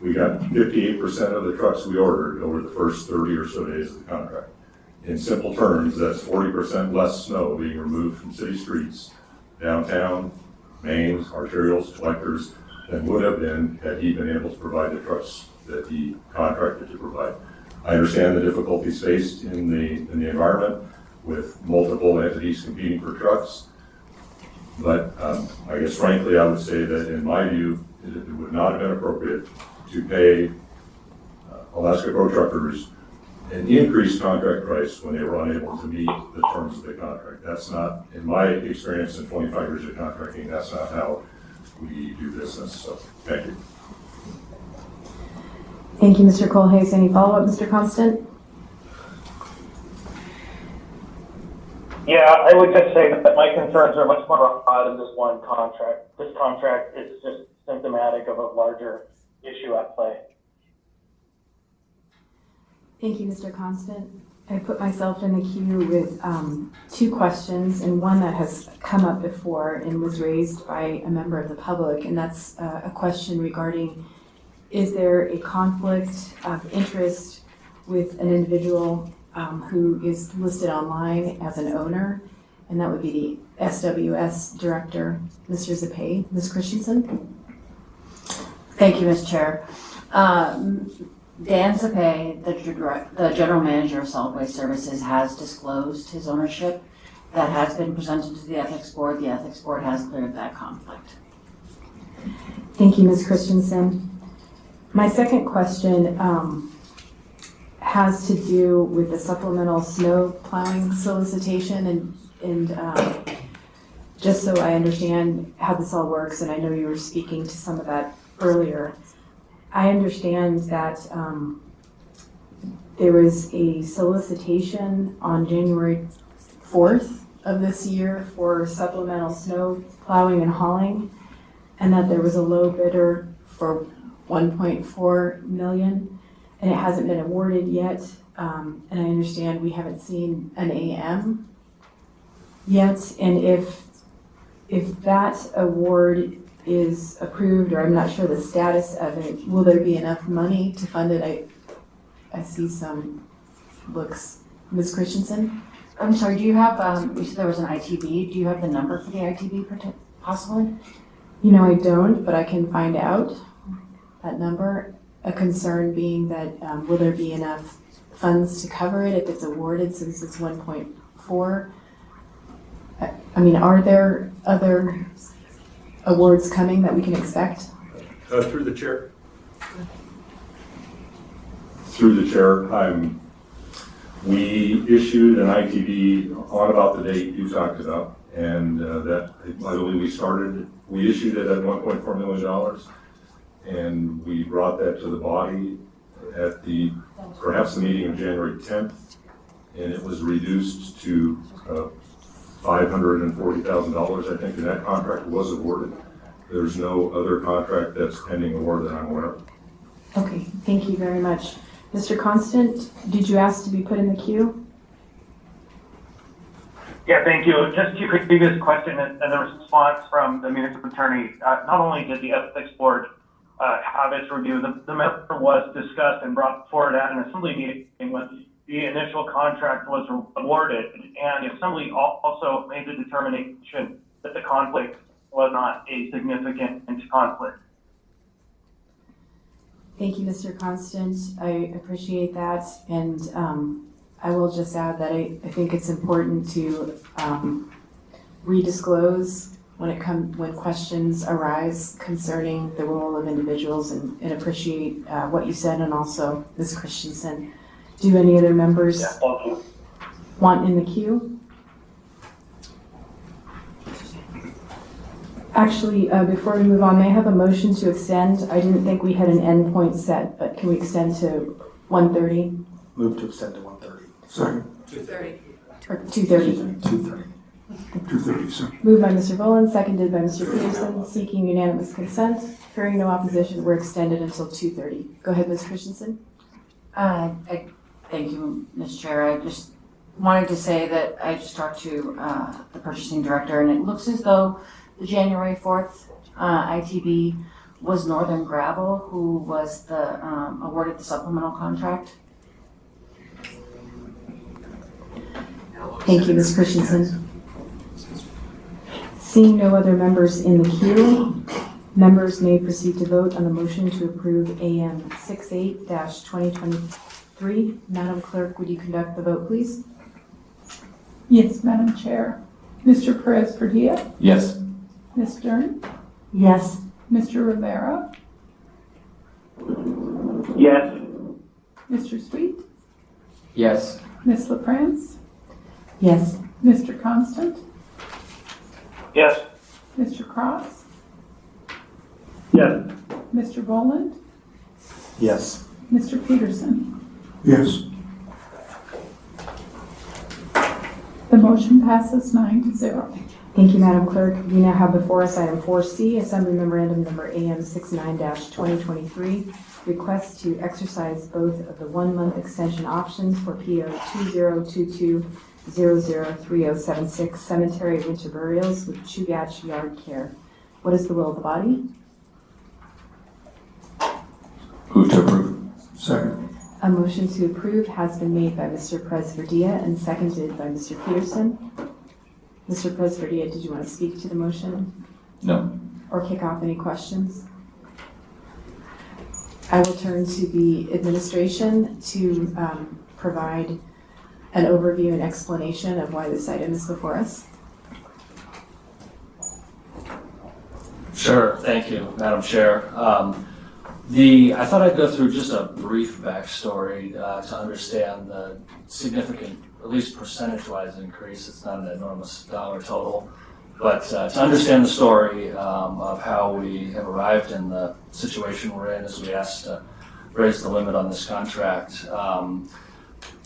We got 58% of the trucks we ordered over the first 30 or so days of the contract. In simple terms, that's 40% less snow being removed from city streets, downtown, mains, arterials, collectors, than would have been had he been able to provide the trucks that he contracted to provide. I understand the difficulties faced in the environment with multiple entities competing for trucks, but I guess frankly I would say that in my view it would not have been appropriate to pay Alaska Pro Truckers an increased contract price when they were unable to meet the terms of the contract. That's not, in my experience in 25 years of contracting, that's not how we do business. So thank you. Thank you, Mr. Colhase. Any follow-up, Mr. Constant? Yeah, I would just say that my concerns are much more broad than this one contract. This contract is just symptomatic of a larger issue at play. Thank you, Mr. Constant. I put myself in the queue with two questions, and one that has come up before and was raised by a member of the public, and that's a question regarding, is there a conflict of interest with an individual who is listed online as an owner? And that would be the SWS director, Mr. Zapay. Ms. Christensen? Thank you, Ms. Chair. Dan Zapay, the general manager of Solid Waste Services, has disclosed his ownership. That has been presented to the Ethics Board. The Ethics Board has cleared that conflict. Thank you, Ms. Christensen. My second question has to do with the supplemental snow plowing solicitation, and just so I understand how this all works, and I know you were speaking to some of that earlier, I understand that there was a solicitation on January 4th of this year for supplemental snow plowing and hauling, and that there was a low bidder for 1.4 million, and it hasn't been awarded yet. And I understand we haven't seen an AM yet, and if that award is approved, or I'm not sure the status of it, will there be enough money to fund it? I see some looks. Ms. Christensen? I'm sorry, do you have, you said there was an ITB. Do you have the number for the ITB possibly? You know, I don't, but I can find out that number. A concern being that will there be enough funds to cover it if it's awarded, since it's 1.4? I mean, are there other awards coming that we can expect? Through the chair. Through the chair, we issued an ITB on about the date you talked about, and that I believe we issued it at $1.4 million, and we brought that to the body at perhaps the meeting of January 10th, and it was reduced to $540,000, I think, and that contract was awarded. There's no other contract that's pending award that I'm aware of. Okay, thank you very much. Mr. Constant, did you ask to be put in the queue? Yeah, thank you. Just to your previous question and the response from the municipal attorney, not only did the ethics board have its review, the matter was discussed and brought forward at an assembly meeting when the initial contract was awarded, and the assembly also made the determination that the conflict was not a significant conflict. Thank you, Mr. Constant. I appreciate that. And I will just add that I think it's important to redisclose when questions arise concerning the role of individuals and appreciate what you said, and also Ms. Christensen. Do any other members want in the queue? Actually, before we move on, may I have a motion to extend? I didn't think we had an end point set, but can we extend to 1:30? Move to extend to 1:30. Second. 2:30. Or 2:30. 2:30. 2:30, so. Moved by Mr. Boland, seconded by Mr. Peterson, seeking unanimous consent. Hearing no opposition, we're extended until 2:30. Go ahead, Ms. Christensen. Thank you, Ms. Chair. I just wanted to say that I just talked to the purchasing director, and it looks as though the January 4th ITB was Northern Gravel, who was awarded the supplemental contract. Thank you, Ms. Christensen. Seeing no other members in the queue, members may proceed to vote on the motion to approve AM 68-2023. Madam Clerk, would you conduct the vote, please? Yes, Madam Chair. Mr. Perez Padilla? Yes. Ms. Stern? Yes. Mr. Rivera? Yes. Mr. Sweet? Yes. Ms. LaPrance? Yes. Mr. Constant? Yes. Mr. Cross? Yes. Mr. Boland? Yes. Mr. Peterson? Yes. The motion passes 9-0. Thank you, Madam Clerk. We now have before us item 4C, Assembly Memorandum Number AM 69-2023, request to exercise both of the 1-month extension options for PO 2022-003076 Cemetery Winter Burials with Chugach Yard Care. What is the will of the body? Move to approve. Second. A motion to approve has been made by Mr. Perez-Verdilla and seconded by Mr. Peterson. Mr. Perez-Verdilla, did you want to speak to the motion No. or kick off any questions? I will turn to the administration to provide an overview and explanation of why this item is before us. Sure, thank you, Madam Chair. I thought I'd go through just a brief backstory to understand the significant, at least percentage-wise increase. It's not an enormous dollar total, but to understand the story of how we have arrived in the situation we're in as we asked to raise the limit on this contract.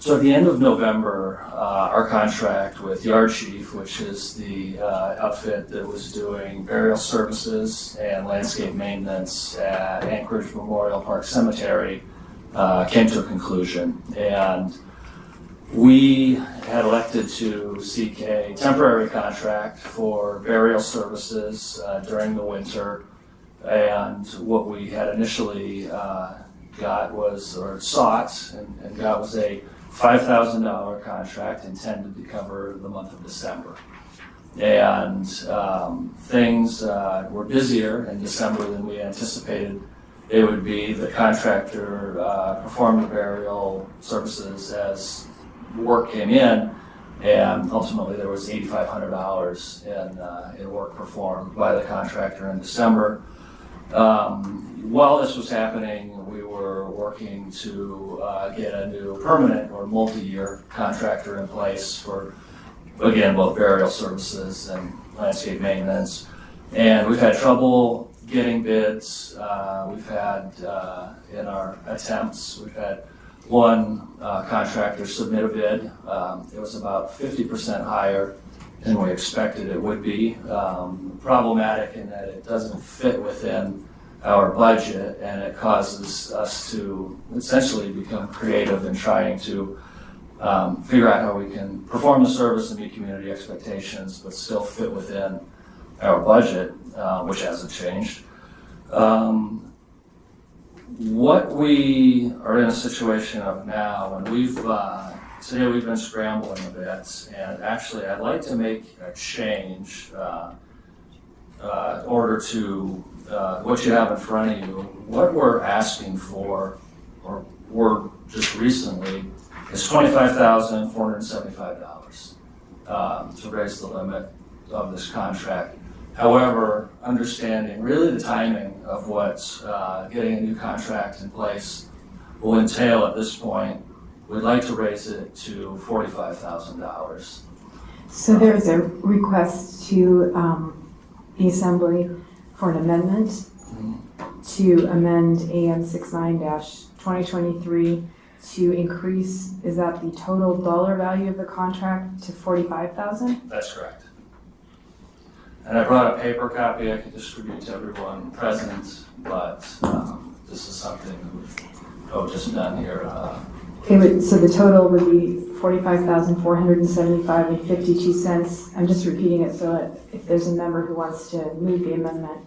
So at the end of November, our contract with Yard Chief, which is the outfit that was doing burial services and landscape maintenance at Anchorage Memorial Park Cemetery, came to a conclusion. And we had elected to seek a temporary contract for burial services during the winter. And what we had initially got was a $5,000 contract intended to cover the month of December. And things were busier in December than we anticipated it would be. The contractor performed the burial services as work came in, and ultimately there was $8,500 in work performed by the contractor in December. While this was happening, we were working to get a new permanent or multi-year contractor in place for, again, both burial services and landscape maintenance. And we've had trouble getting bids. We've had, in our attempts, we've had one contractor submit a bid. It was about 50% higher than we expected it would be. Problematic in that it doesn't fit within our budget, and it causes us to essentially become creative in trying to figure out how we can perform the service and meet community expectations, but still fit within our budget, which hasn't changed. What we are in a situation of now, and today we've been scrambling a bit, and actually I'd like to make a change order to what you have in front of you. What we're asking for, or were just recently, is $25,475 to raise the limit of this contract. However, understanding really the timing of what getting a new contract in place will entail at this point, we'd like to raise it to $45,000. So there's a request to the Assembly for an amendment to amend AM 69-2023 to increase, is that the total dollar value of the contract to $45,000? That's correct. And I brought a paper copy I can distribute to everyone present, but this is something we've just done here. Okay, so the total would be $45,475.52. I'm just repeating it so that if there's a member who wants to move the amendment,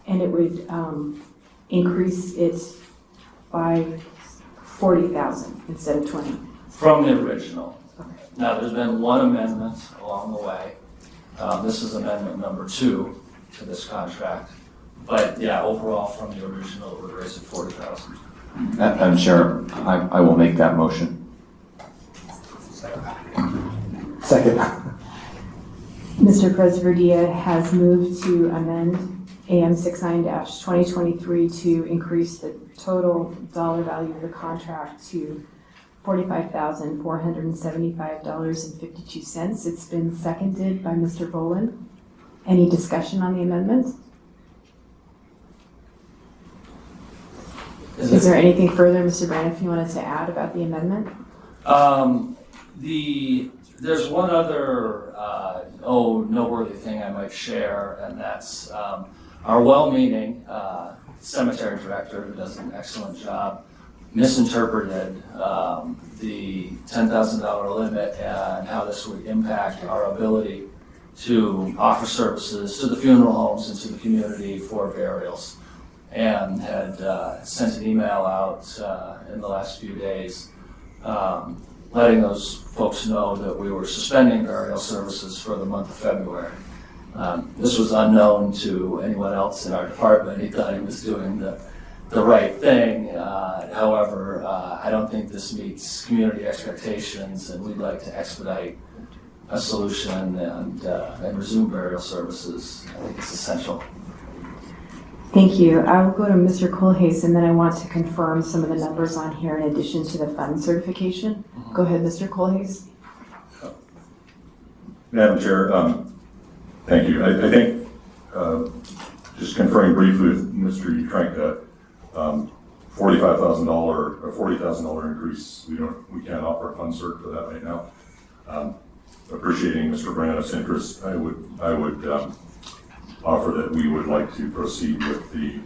and it would increase it by 40,000 instead of 20. From the original. Now, there's been one amendment along the way. This is amendment number 2 to this contract. But yeah, overall from the original, it would raise it 40,000. Madam Chair, I will make that motion. Second. Mr. Presverdia has moved to amend AM 69-2023 to increase the total dollar value of the contract to $45,475.52. It's been seconded by Mr. Boland. Any discussion on the amendment? Is there anything further, Mr. Braniff, you wanted to add about the amendment? There's one other noteworthy thing I might share, and that's our well-meaning cemetery director, who does an excellent job, misinterpreted the $10,000 limit and how this would impact our ability to offer services to the funeral homes and to the community for burials, and had sent an email out in the last few days letting those folks know that we were suspending burial services for the month of February. This was unknown to anyone else in our department. He thought he was doing the right thing. However, I don't think this meets community expectations, and we'd like to expedite a solution and resume burial services. I think it's essential. Thank you. I will go to Mr. Kohlhase, and then I want to confirm some of the numbers on here in addition to the fund certification. Go ahead, Mr. Kohlhase. Madam Chair, thank you. I think, just conferring briefly with Mr. Utrenka, $45,000 or $40,000 increase, we can't offer a fund cert for that right now. Appreciating Mr. Braniff's interest, I would offer that we would like to proceed with the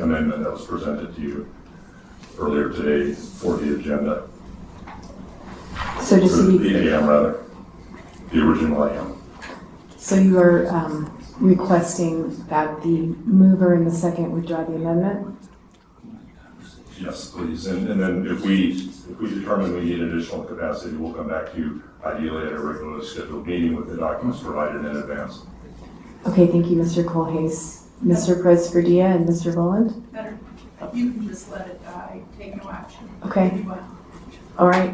amendment that was presented to you earlier today for the agenda. So just to be the AM rather, the original AM. So you are requesting that the mover and the second withdraw the amendment? Yes, please. And then if we determine we need additional capacity, we'll come back to you ideally at a regularly scheduled meeting with the documents provided in advance. Okay, thank you, Mr. Kohlhase. Mr. Presverdia and Mr. Boland? Better, you can just let it die, take no action. Okay. All right.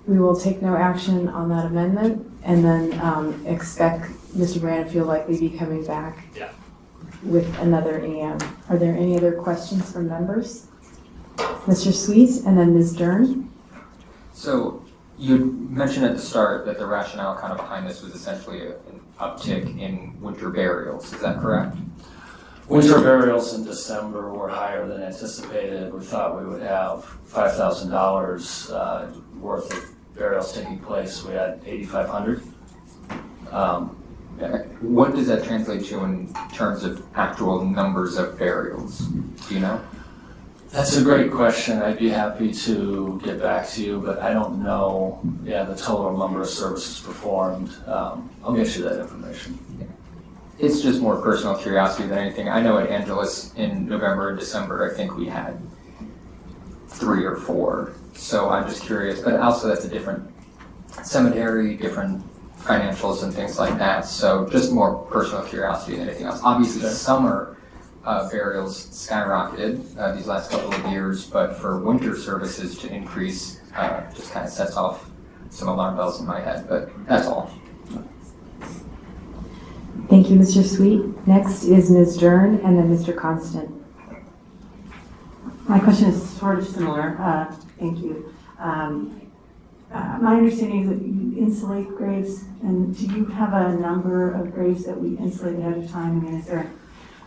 We will take no action on that amendment, and then expect Mr. Braniff will likely be coming back with another AM. Are there any other questions from members? Mr. Sweet and then Ms. Dern. So you mentioned at the start that the rationale kind of behind this was essentially an uptick in winter burials. Is that correct? Winter burials in December were higher than anticipated. We thought we would have $5,000 worth of burials taking place. We had 8,500. What does that translate to in terms of actual numbers of burials? Do you know? That's a great question. I'd be happy to get back to you, but I don't know, the total number of services performed. I'll get you that information. It's just more personal curiosity than anything. I know at Angelus in November and December, I think we had 3 or 4. So I'm just curious, but also that's a different cemetery, different financials and things like that. So just more personal curiosity than anything else. Obviously, summer burials skyrocketed these last couple of years, but for winter services to increase just kind of sets off some alarm bells in my head, but that's all. Thank you, Mr. Sweet. Next is Ms. Dern and then Mr. Constant. My question is sort of similar. Thank you. My understanding is that you insulate graves, and do you have a number of graves that we insulate ahead of time? I mean, is there an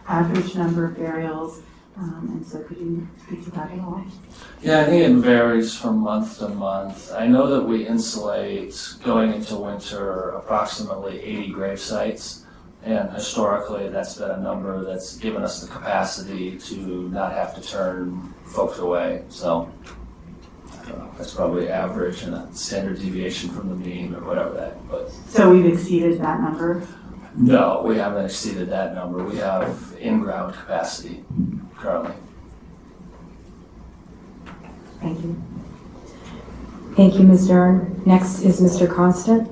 average number of burials? And so could you speak to that at all? Yeah, I think it varies from month to month. I know that we insulate, going into winter, approximately 80 grave sites. And historically, that's been a number that's given us the capacity to not have to turn folks away. So I don't know, that's probably average and a standard deviation from the mean or whatever that. But so we've exceeded that number? No, we haven't exceeded that number. We have in-ground capacity currently. Thank you. Thank you, Ms. Dern. Next is Mr. Constant.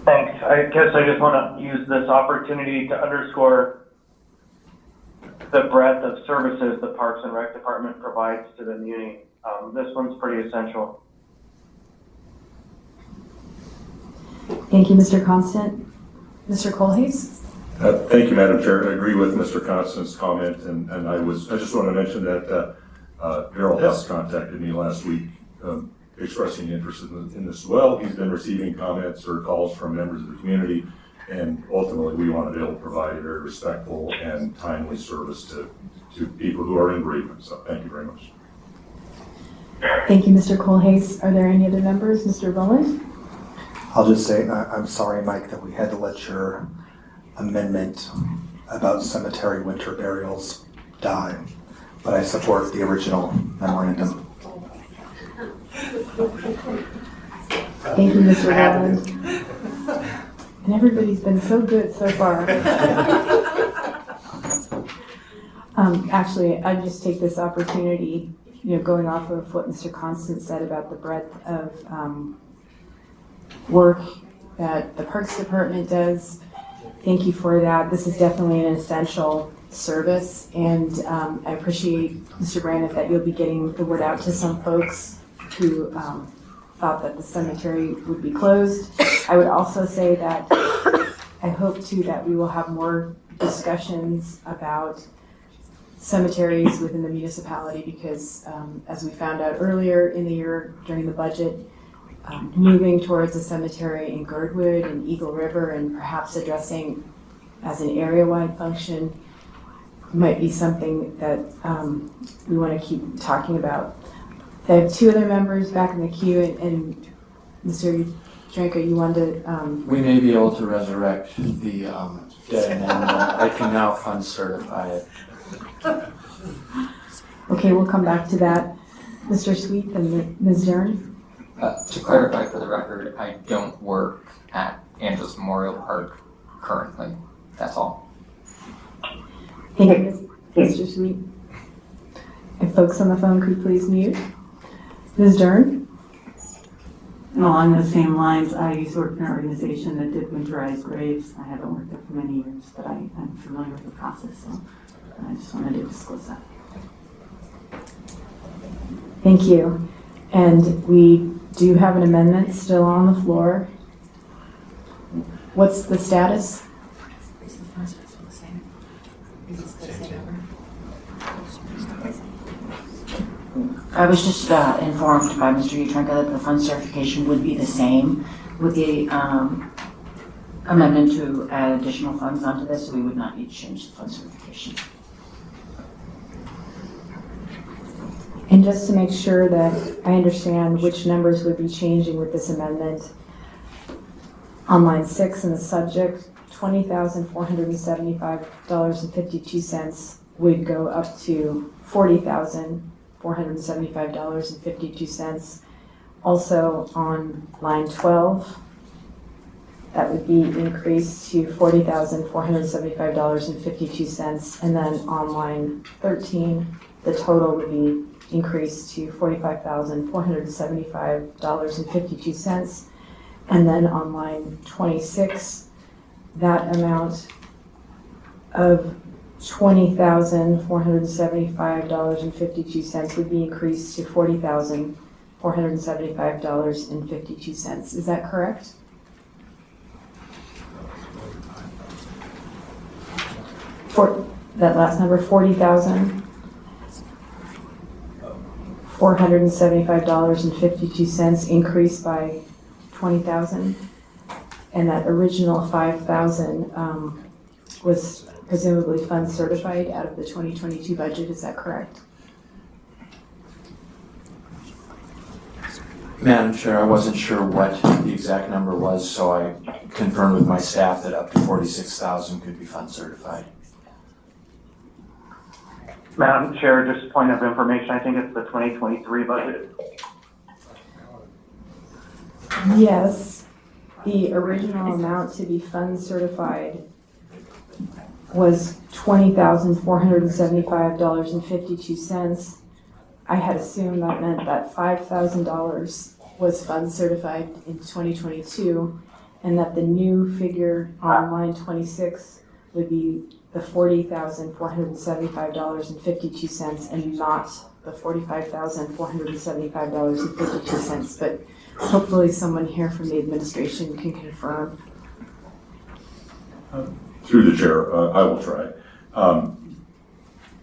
Thanks. I guess I just want to use this opportunity to underscore the breadth of services the Parks and Rec Department provides to the community. This one's pretty essential. Thank you, Mr. Constant. Mr. Colhase? Thank you, Madam Chair. I agree with Mr. Constant's comment, and I just want to mention that Daryl Hess contacted me last week expressing interest in this as well. He's been receiving comments or calls from members of the community, and ultimately we want to be able to provide a very respectful and timely service to people who are in bereavement. So thank you very much. Thank you, Mr. Colhase. Are there any other members? Mr. Rowland? I'll just say, I'm sorry, Mike, that we had to let your amendment about cemetery winter burials die, but I support the original memorandum. Thank you, Mr. Rowland. And everybody's been so good so far. Actually, I just take this opportunity, going off of what Mr. Constant said about the breadth of work that the Parks Department does. Thank you for that. This is definitely an essential service, and I appreciate, Mr. Brandon, that you'll be getting the word out to some folks who thought that the cemetery would be closed. I would also say that I hope too that we will have more discussions about cemeteries within the municipality, because as we found out earlier in the year during the budget, moving towards a cemetery in Girdwood and Eagle River and perhaps addressing as an area-wide function might be something that we want to keep talking about. I have 2 other members back in the queue, and Mr. Dranko, you wanted to... We may be able to resurrect the dead and I can now fund certify it. Okay, we'll come back to that. Mr. Sweet and Ms. Dern? To clarify for the record, I don't work at Angelus Memorial Park currently. That's all. Thank you, Mr. Sweet. If folks on the phone could please mute. Ms. Dern? Along those same lines, I used to work in an organization that did winterized graves. I haven't worked there for many years, but I'm familiar with the process, so I just wanted to disclose that. Thank you. And we do have an amendment still on the floor. What's the status? I was just informed by Mr. Utrenko that the fund certification would be the same with the amendment to add additional funds onto this, so we would not need to change the fund certification. And just to make sure that I understand which numbers would be changing with this amendment, on line 6 in the subject $20,475.52 would go up to $40,475.52. Also on line 12, that would be increased to $40,475.52. And then on line 13, the total would be increased to $45,475.52. And then on line 26, that amount of $20,475.52 would be increased to $40,475.52. Is that correct? For that last number, $40,475.52 increased by 20,000, and that original 5,000 was presumably fund certified out of the 2022 budget. Is that correct? Madam Chair, I wasn't sure what the exact number was, so I confirmed with my staff that up to 46,000 could be fund certified. Madam Chair, just a point of information, I think it's the 2023 budget. Yes, the original amount to be fund certified was $20,475.52. I had assumed that meant that $5,000 was fund certified in 2022, and that the new figure on line 26 would be the $40,475.52 and not the $45,475.52. But hopefully someone here from the administration can confirm. Through the chair, I will try.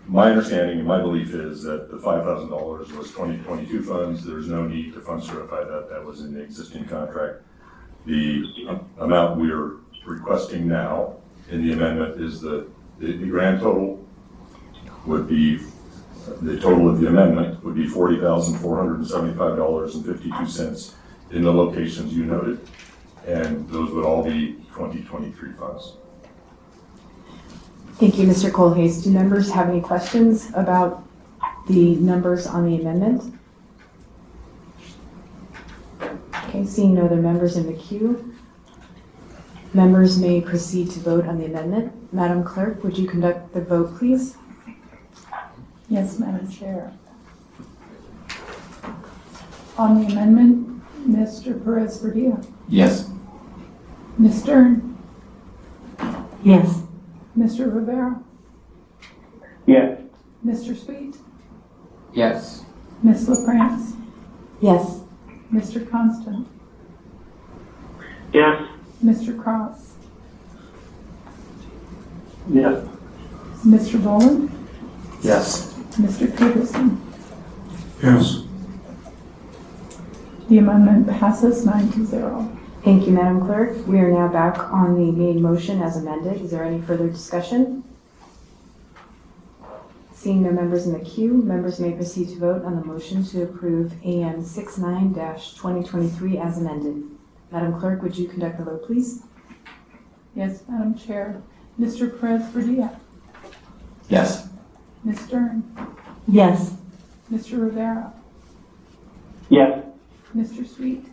My understanding and my belief is that the $5,000 was 2022 funds. There's no need to fund certify that. That was in the existing contract. The amount we are requesting now in the amendment is the grand total would be, the total of the amendment would be $40,475.52 in the locations you noted. And those would all be 2023 funds. Thank you, Mr. Colhase. Do members have any questions about the numbers on the amendment? Okay, seeing no other members in the queue, members may proceed to vote on the amendment. Madam Clerk, would you conduct the vote, please? Yes, Madam Chair. On the amendment, Mr. Perez-Verdilla. Yes. Ms. Stern. Yes. Mr. Rivera. Yes. Mr. Sweet. Yes. Ms. LaFrance. Yes. Mr. Constant. Yes. Mr. Cross. Yes. Mr. Boland. Yes. Mr. Peterson. Yes. The amendment passes 9-0. Thank you, Madam Clerk. We are now back on the main motion as amended. Is there any further discussion? Seeing no members in the queue, members may proceed to vote on the motion to approve AM 69-2023 as amended. Madam Clerk, would you conduct the vote, please? Yes, Madam Chair. Mr. Perez-Verdilla. Yes. Ms. Stern. Yes. Mr. Rivera. Yes. Mr. Sweet.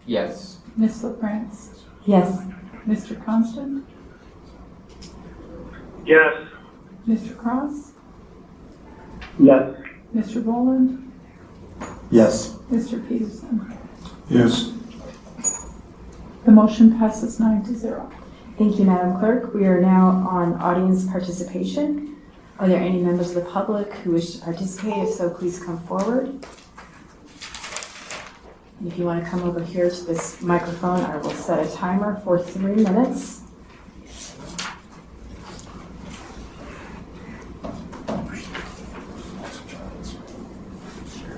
Yes. Ms. LaFrance. Yes. Mr. Constant. Yes. Mr. Cross. Yes. Mr. Boland. Yes. Mr. Peterson. Yes. The motion passes 9-0. Thank you, Madam Clerk. We are now on audience participation. Are there any members of the public who wish to participate? If so, please come forward. And if you want to come over here to this microphone, I will set a timer for 3 minutes.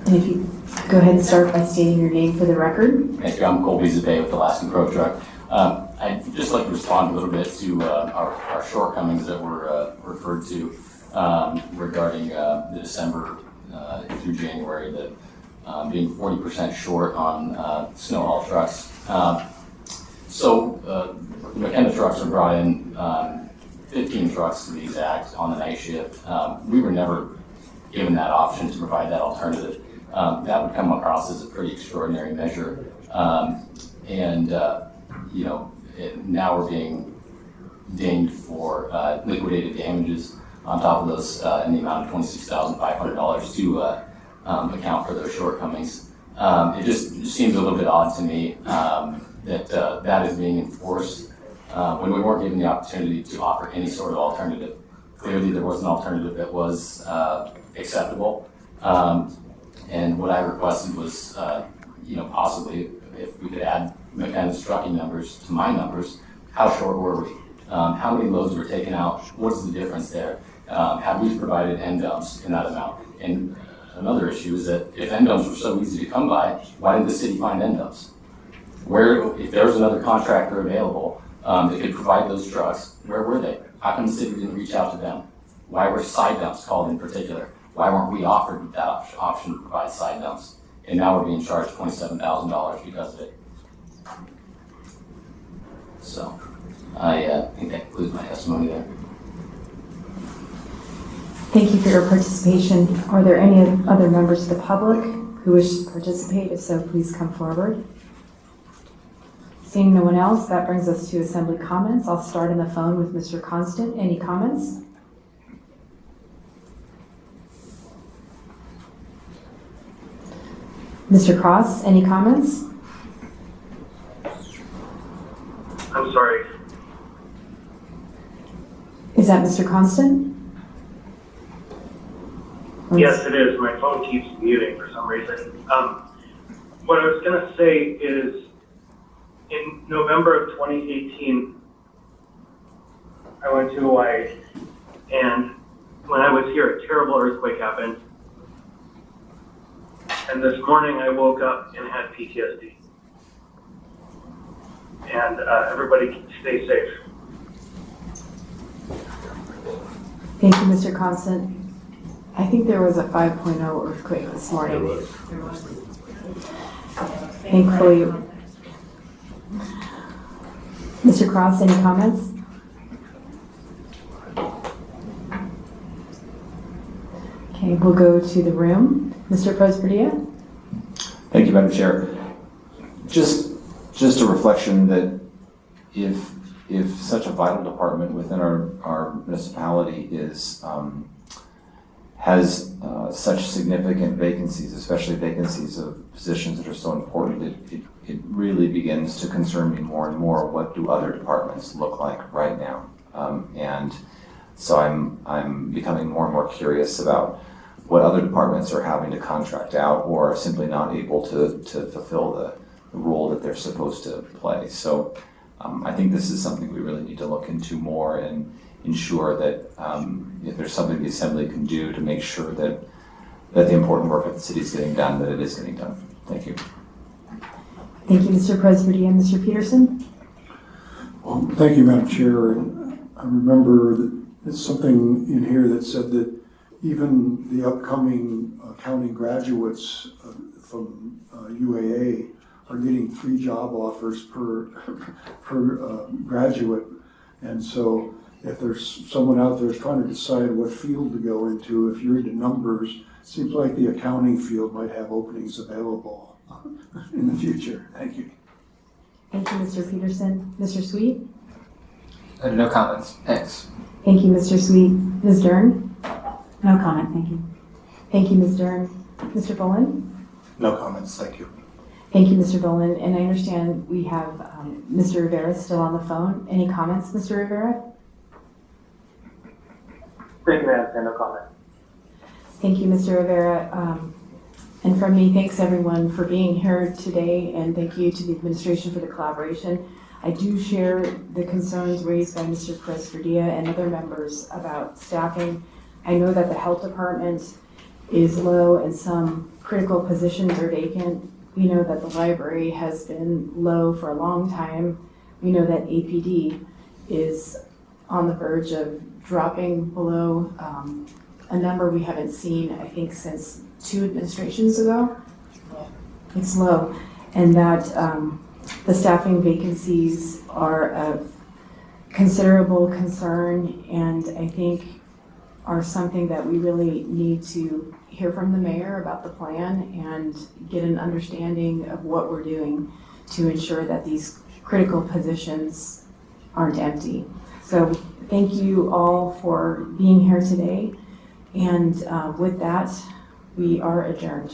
And if you go ahead and start by stating your name for the record. Thank you. I'm Colby Zabay with Alaskan Pro Truck. I'd just like to respond a little bit to our shortcomings that were referred to regarding the December through January, that being 40% short on snow haul trucks. So the McKenna trucks were brought in, 15 trucks to be exact, on the night shift. We were never given that option to provide that alternative. That would come across as a pretty extraordinary measure. Now we're being dinged for liquidated damages on top of those in the amount of $26,500 to account for those shortcomings. It just seems a little bit odd to me that that is being enforced when we weren't given the opportunity to offer any sort of alternative. Clearly, there was an alternative that was acceptable, and what I requested was, possibly if we could add McKenna's trucking numbers to my numbers. How short were we? How many loads were taken out? What's the difference there? Have we provided end dumps in that amount? And another issue is that if end dumps were so easy to come by, why didn't the city find end dumps? If there was another contractor available that could provide those trucks, where were they? How come the city didn't reach out to them? Why were side dumps called in particular? Why weren't we offered that option to provide side dumps? And now we're being charged $27,000 because of it. So I think that concludes my testimony there. Thank you for your participation. Are there any other members of the public who wish to participate? If so, please come forward. Seeing no one else, that brings us to assembly comments. I'll start on the phone with Mr. Constant. Any comments? Mr. Cross, any comments? I'm sorry. Is that Mr. Constant? Yes, it is. My phone keeps muting for some reason. What I was going to say is, in November of 2018, I went to Hawaii, and when I was here, a terrible earthquake happened. And this morning I woke up and had PTSD. And everybody stay safe. Thank you, Mr. Constant. I think there was a 5.0 earthquake this morning. There was. Thankfully. Mr. Cross, any comments? Okay, we'll go to the room. Mr. Prosperdia? Thank you, Madam Chair. Just a reflection that if such a vital department within our municipality has such significant vacancies, especially vacancies of positions that are so important, it really begins to concern me more and more. What do other departments look like right now? And so I'm becoming more and more curious about what other departments are having to contract out or are simply not able to fulfill the role that they're supposed to play. So I think this is something we really need to look into more and ensure that if there's something the Assembly can do to make sure that the important work that the city is getting done, that it is getting done. Thank you. Thank you, Mr. Prosperdia. Mr. Peterson? Well, thank you, Madam Chair. And I remember that there's something in here that said that even the upcoming accounting graduates from UAA are getting 3 job offers per graduate. And so if there's someone out there who's trying to decide what field to go into, if you're into numbers, it seems like the accounting field might have openings available in the future. Thank you. Thank you, Mr. Peterson. Mr. Sweet? No comments. Thanks. Thank you, Mr. Sweet. Ms. Dern? No comment, thank you. Thank you, Ms. Dern. Mr. Boland? No comments, thank you. Thank you, Mr. Boland. And I understand we have Mr. Rivera still on the phone. Any comments, Mr. Rivera? Thank you, Madam Chair. No comment. Thank you, Mr. Rivera. And from me, thanks everyone for being here today, and thank you to the administration for the collaboration. I do share the concerns raised by Mr. Prosperdia and other members about staffing. I know that the health department is low and some critical positions are vacant. We know that the library has been low for a long time. We know that APD is on the verge of dropping below a number we haven't seen, I think, since 2 administrations ago. It's low. And that the staffing vacancies are of considerable concern, and I think are something that we really need to hear from the mayor about the plan and get an understanding of what we're doing to ensure that these critical positions aren't empty. So thank you all for being here today, and with that, we are adjourned.